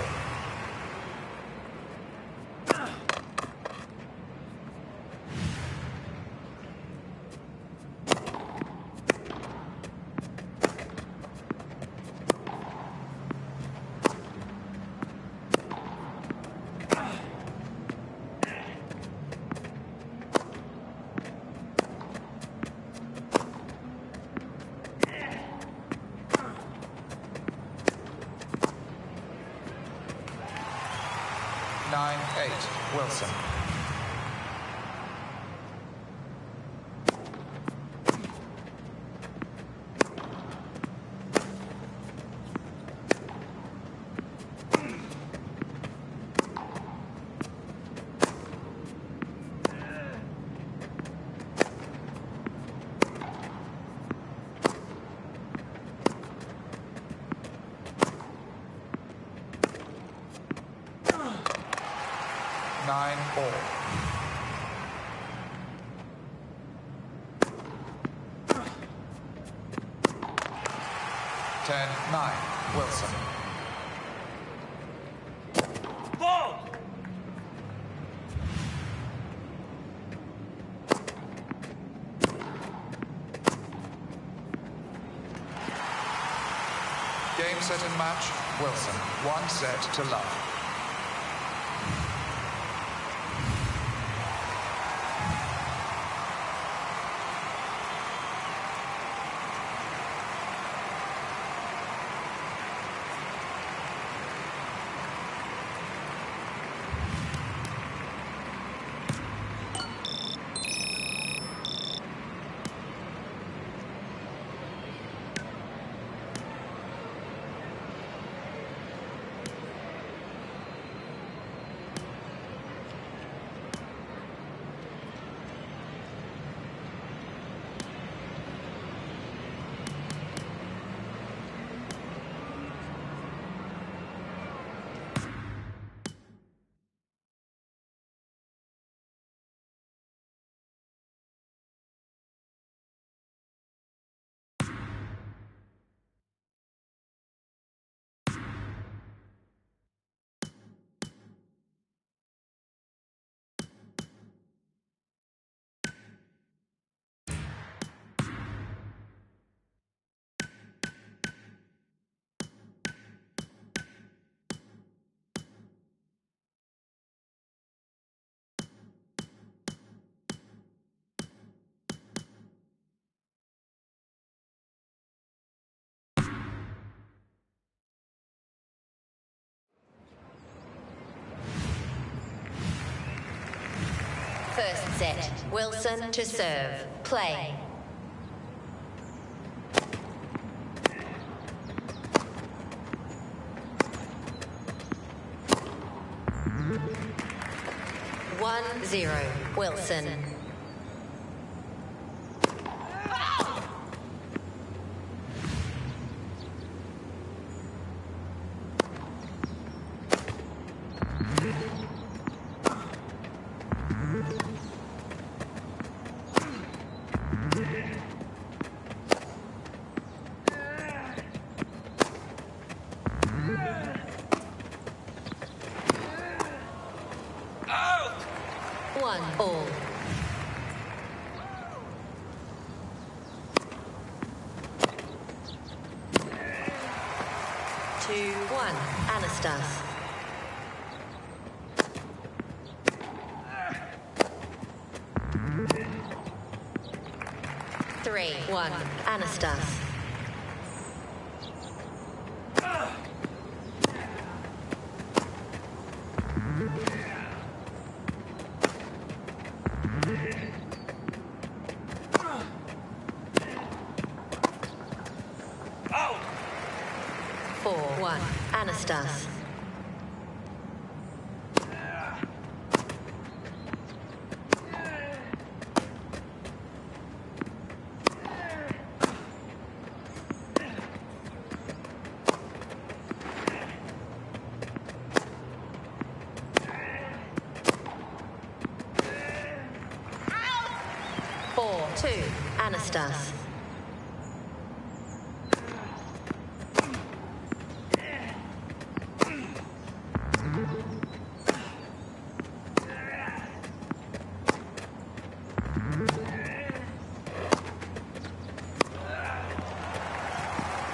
Speaker 6: 9-8, Wilson. 9-4. 10-9, Wilson.
Speaker 7: Whoa!
Speaker 6: 'Game, set, and match, Wilson. 1 set to love.
Speaker 8: First set, Wilson to serve. Play. One, 0, Wilson. One all. 2-1, Anastas. 3-1. Anastas.
Speaker 7: Out!
Speaker 8: 4-1. Anastas. Anastas.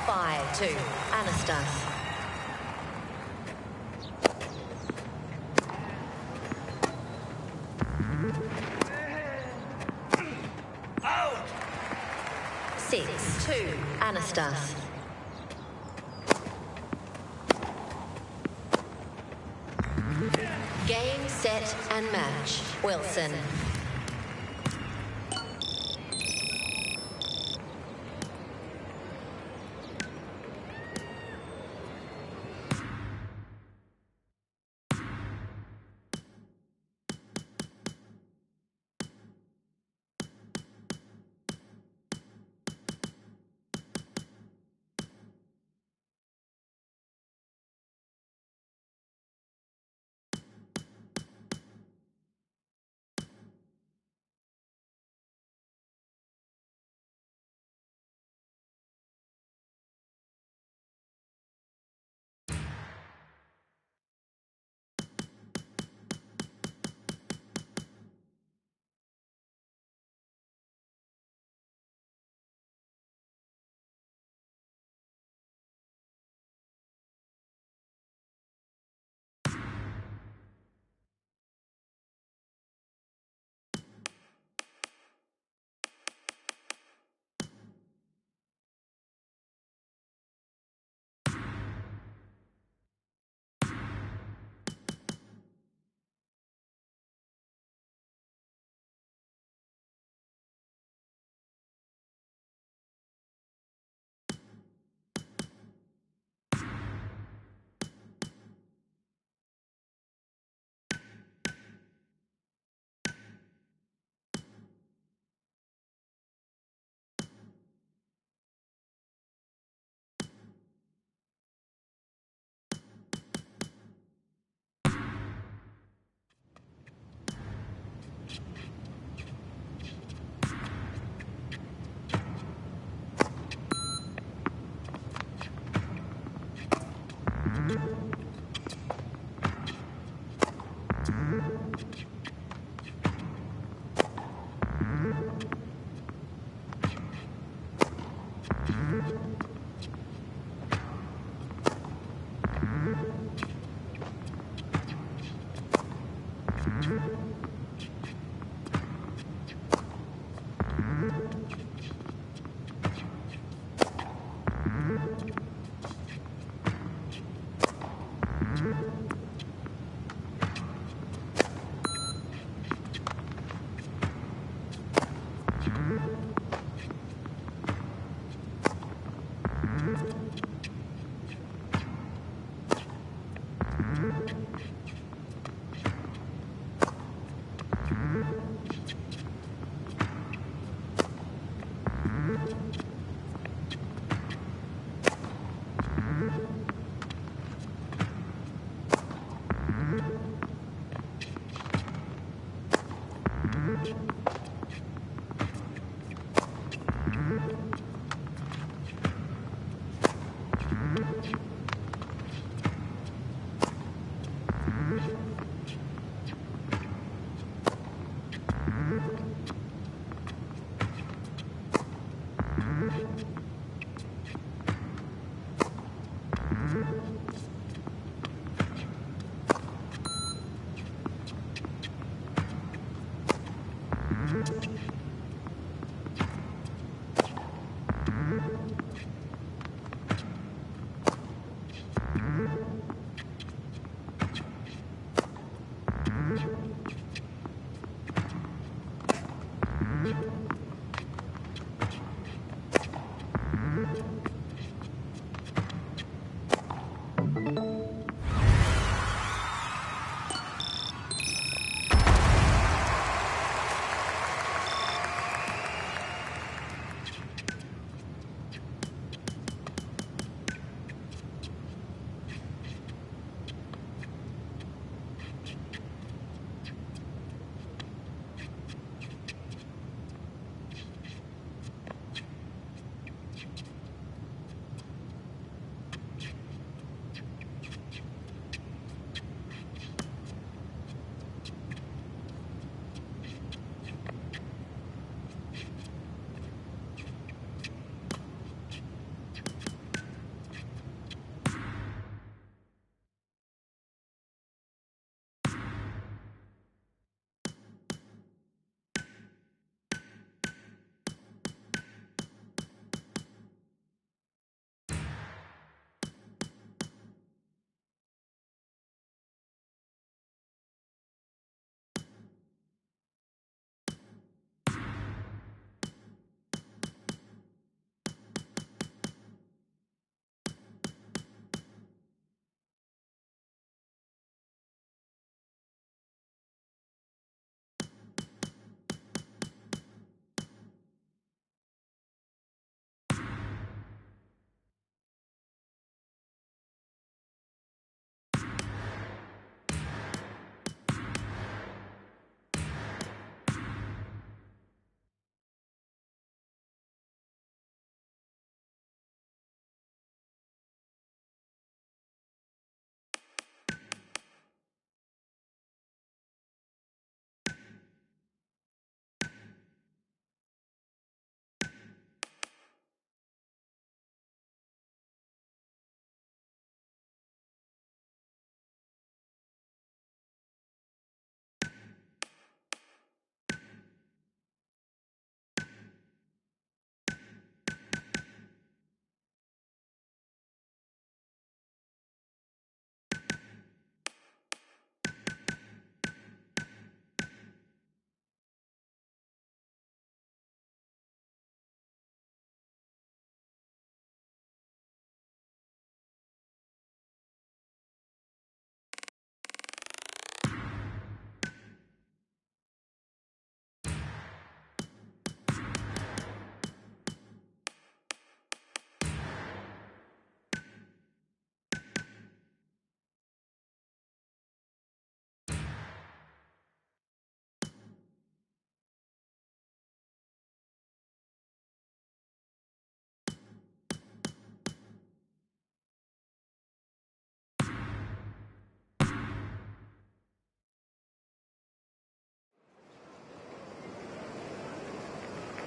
Speaker 8: Five, two, Anastas.
Speaker 7: Out!
Speaker 8: 6-2, Anastas. Game, set, and match. Wilson.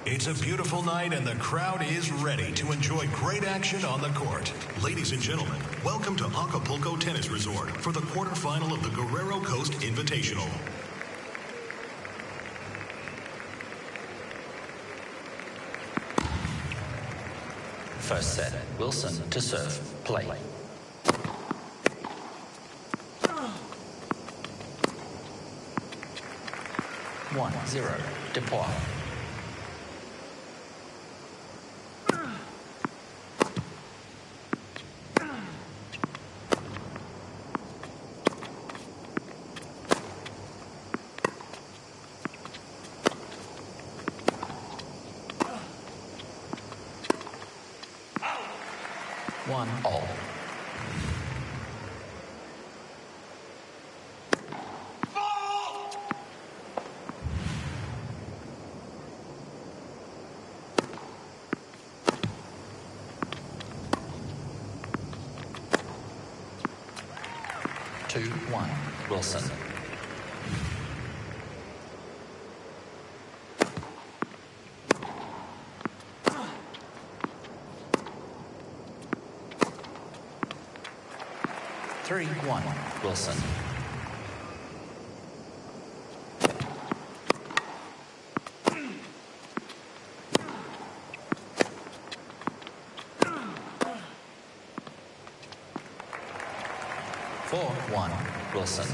Speaker 5: It's a beautiful night and the crowd is ready to enjoy great action on the court. Ladies and gentlemen, welcome to Acapulco Tennis Resort for the quarterfinal of the Guerrero Coast Invitational.
Speaker 3: First set, Wilson to serve. Play. 1-0, deploy. One all. Two, one, Wilson. Three, one, Wilson. Four, one, Wilson.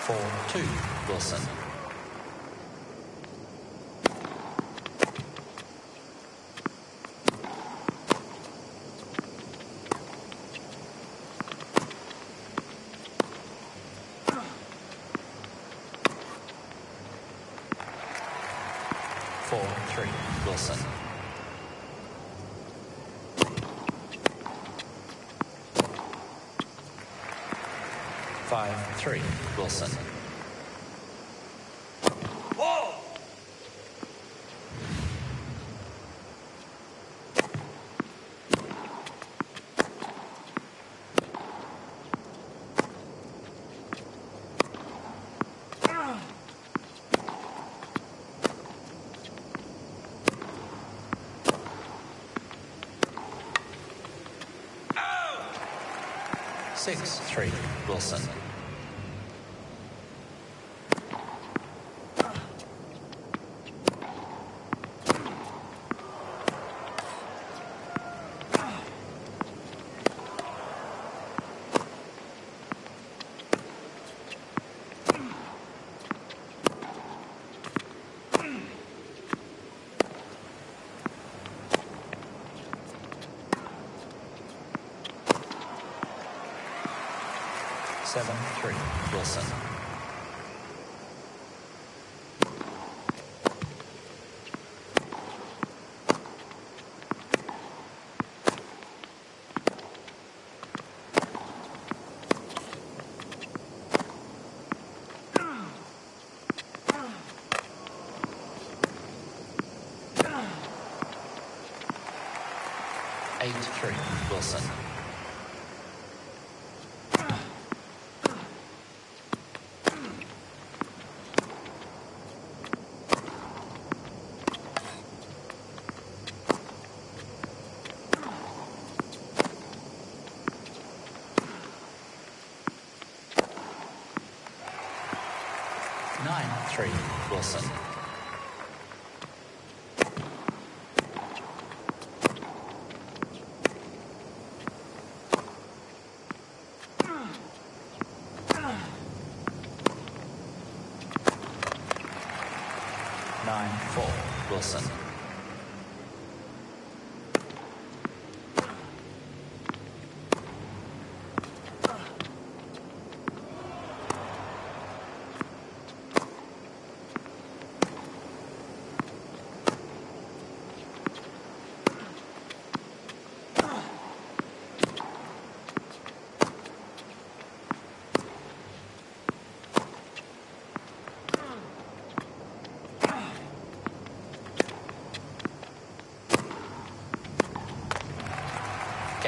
Speaker 3: Four, two, Wilson. Four, three, Wilson. Five, three, Wilson.
Speaker 7: Whoa!
Speaker 3: Six, three, Wilson. Seven, three, Wilson. Eight, three, Wilson. Nine, three, Wilson. Nine, four, Wilson.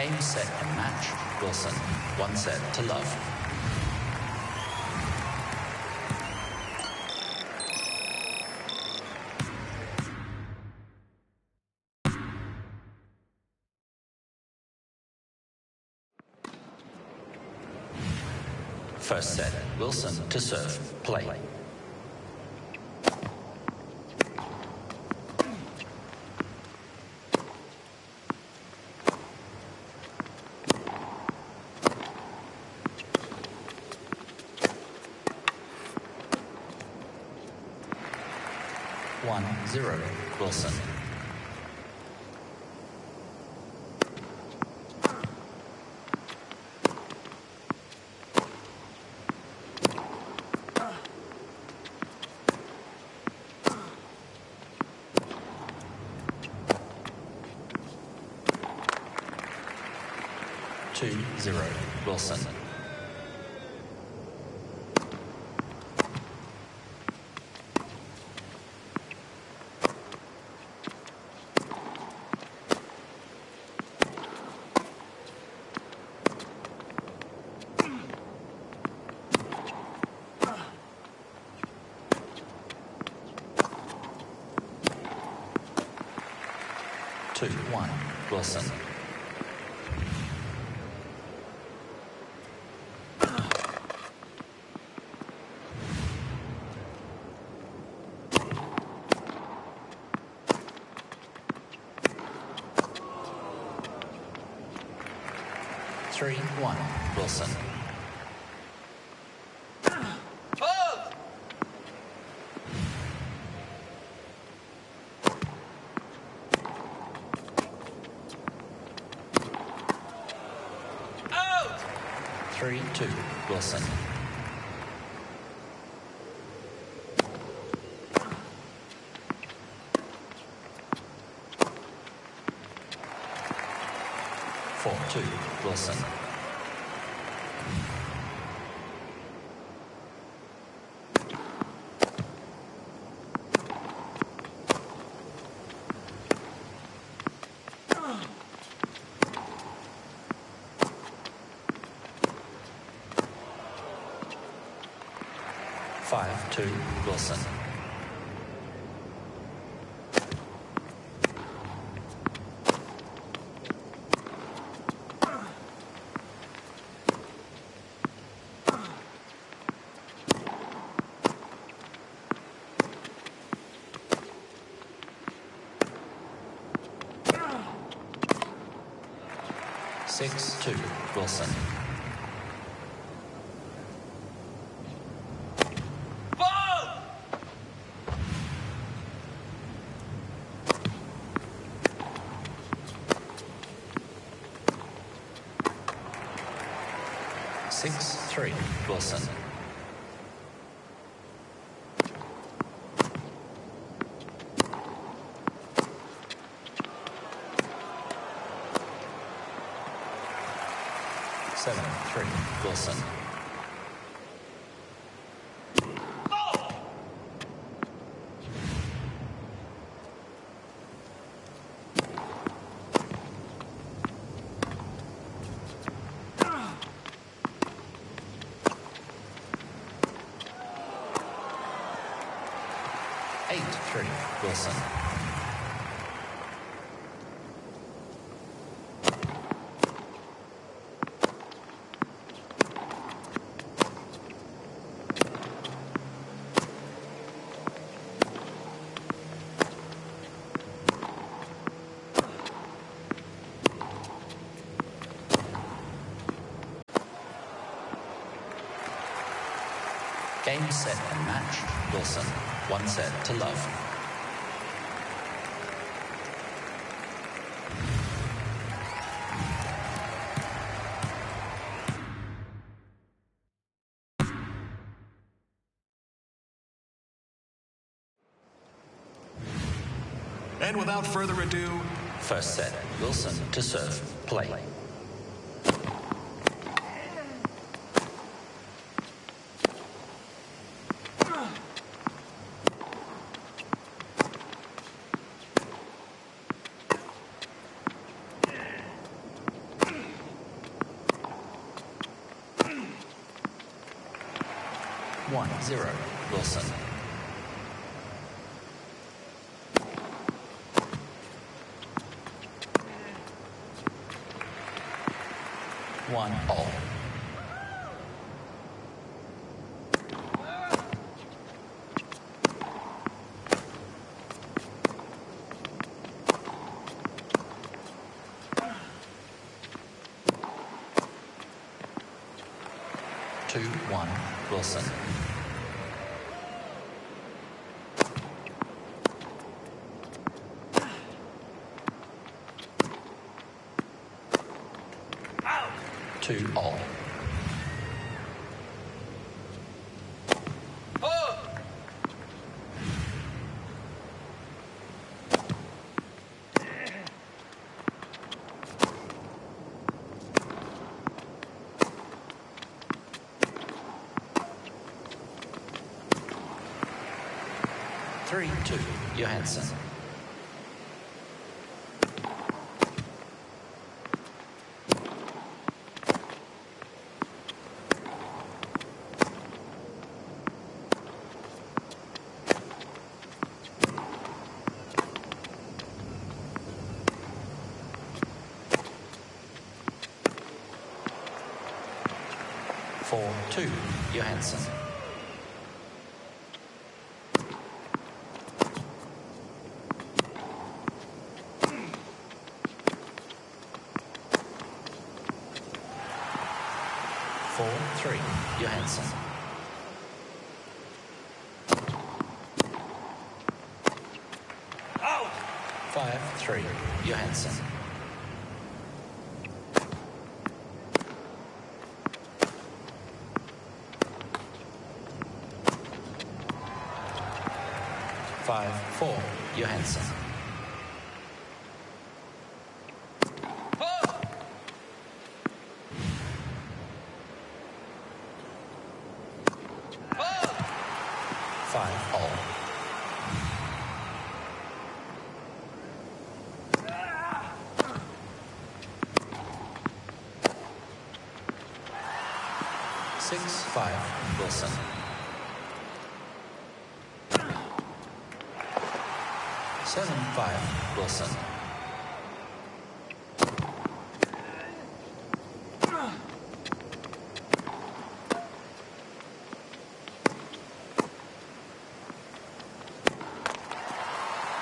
Speaker 3: Game, set, and match. Wilson, 1 set to love. First set, Wilson to serve. Play. One, 0, Wilson. Two, 0, Wilson. Two, 1, Wilson. Three, 1, Wilson.
Speaker 7: Hold! Out!
Speaker 3: 3, 2, Wilson. Four, 2, Wilson. Five, 2, Wilson. Six, 2, Wilson.
Speaker 7: Hold!
Speaker 3: Six, 3, Wilson. Seven, 3, Wilson. Eight, 3, Wilson. Game, set, and match. Wilson, 1 set to love.
Speaker 5: And without further ado,
Speaker 3: First set, Wilson to serve. Play. 1-0, Wilson. One all. Two, one, Wilson. Two all. Three, two, Johansson. Four, two, Johansson. Four, three, Johansson.
Speaker 7: Out!
Speaker 3: 5-3, Johansson. Five, four, Johansson. Five all. Six, five, Wilson. Seven, five, Wilson.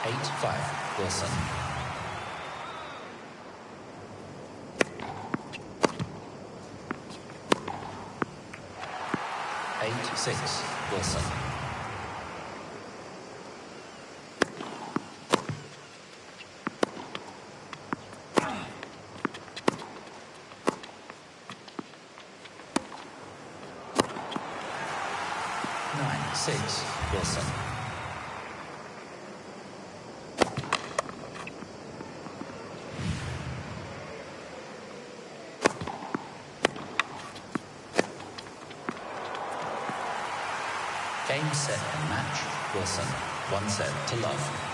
Speaker 3: Eight, five, Wilson. Eight, six, Wilson. Nine, six, Wilson. Game, set, and match, Wilson. One set to love.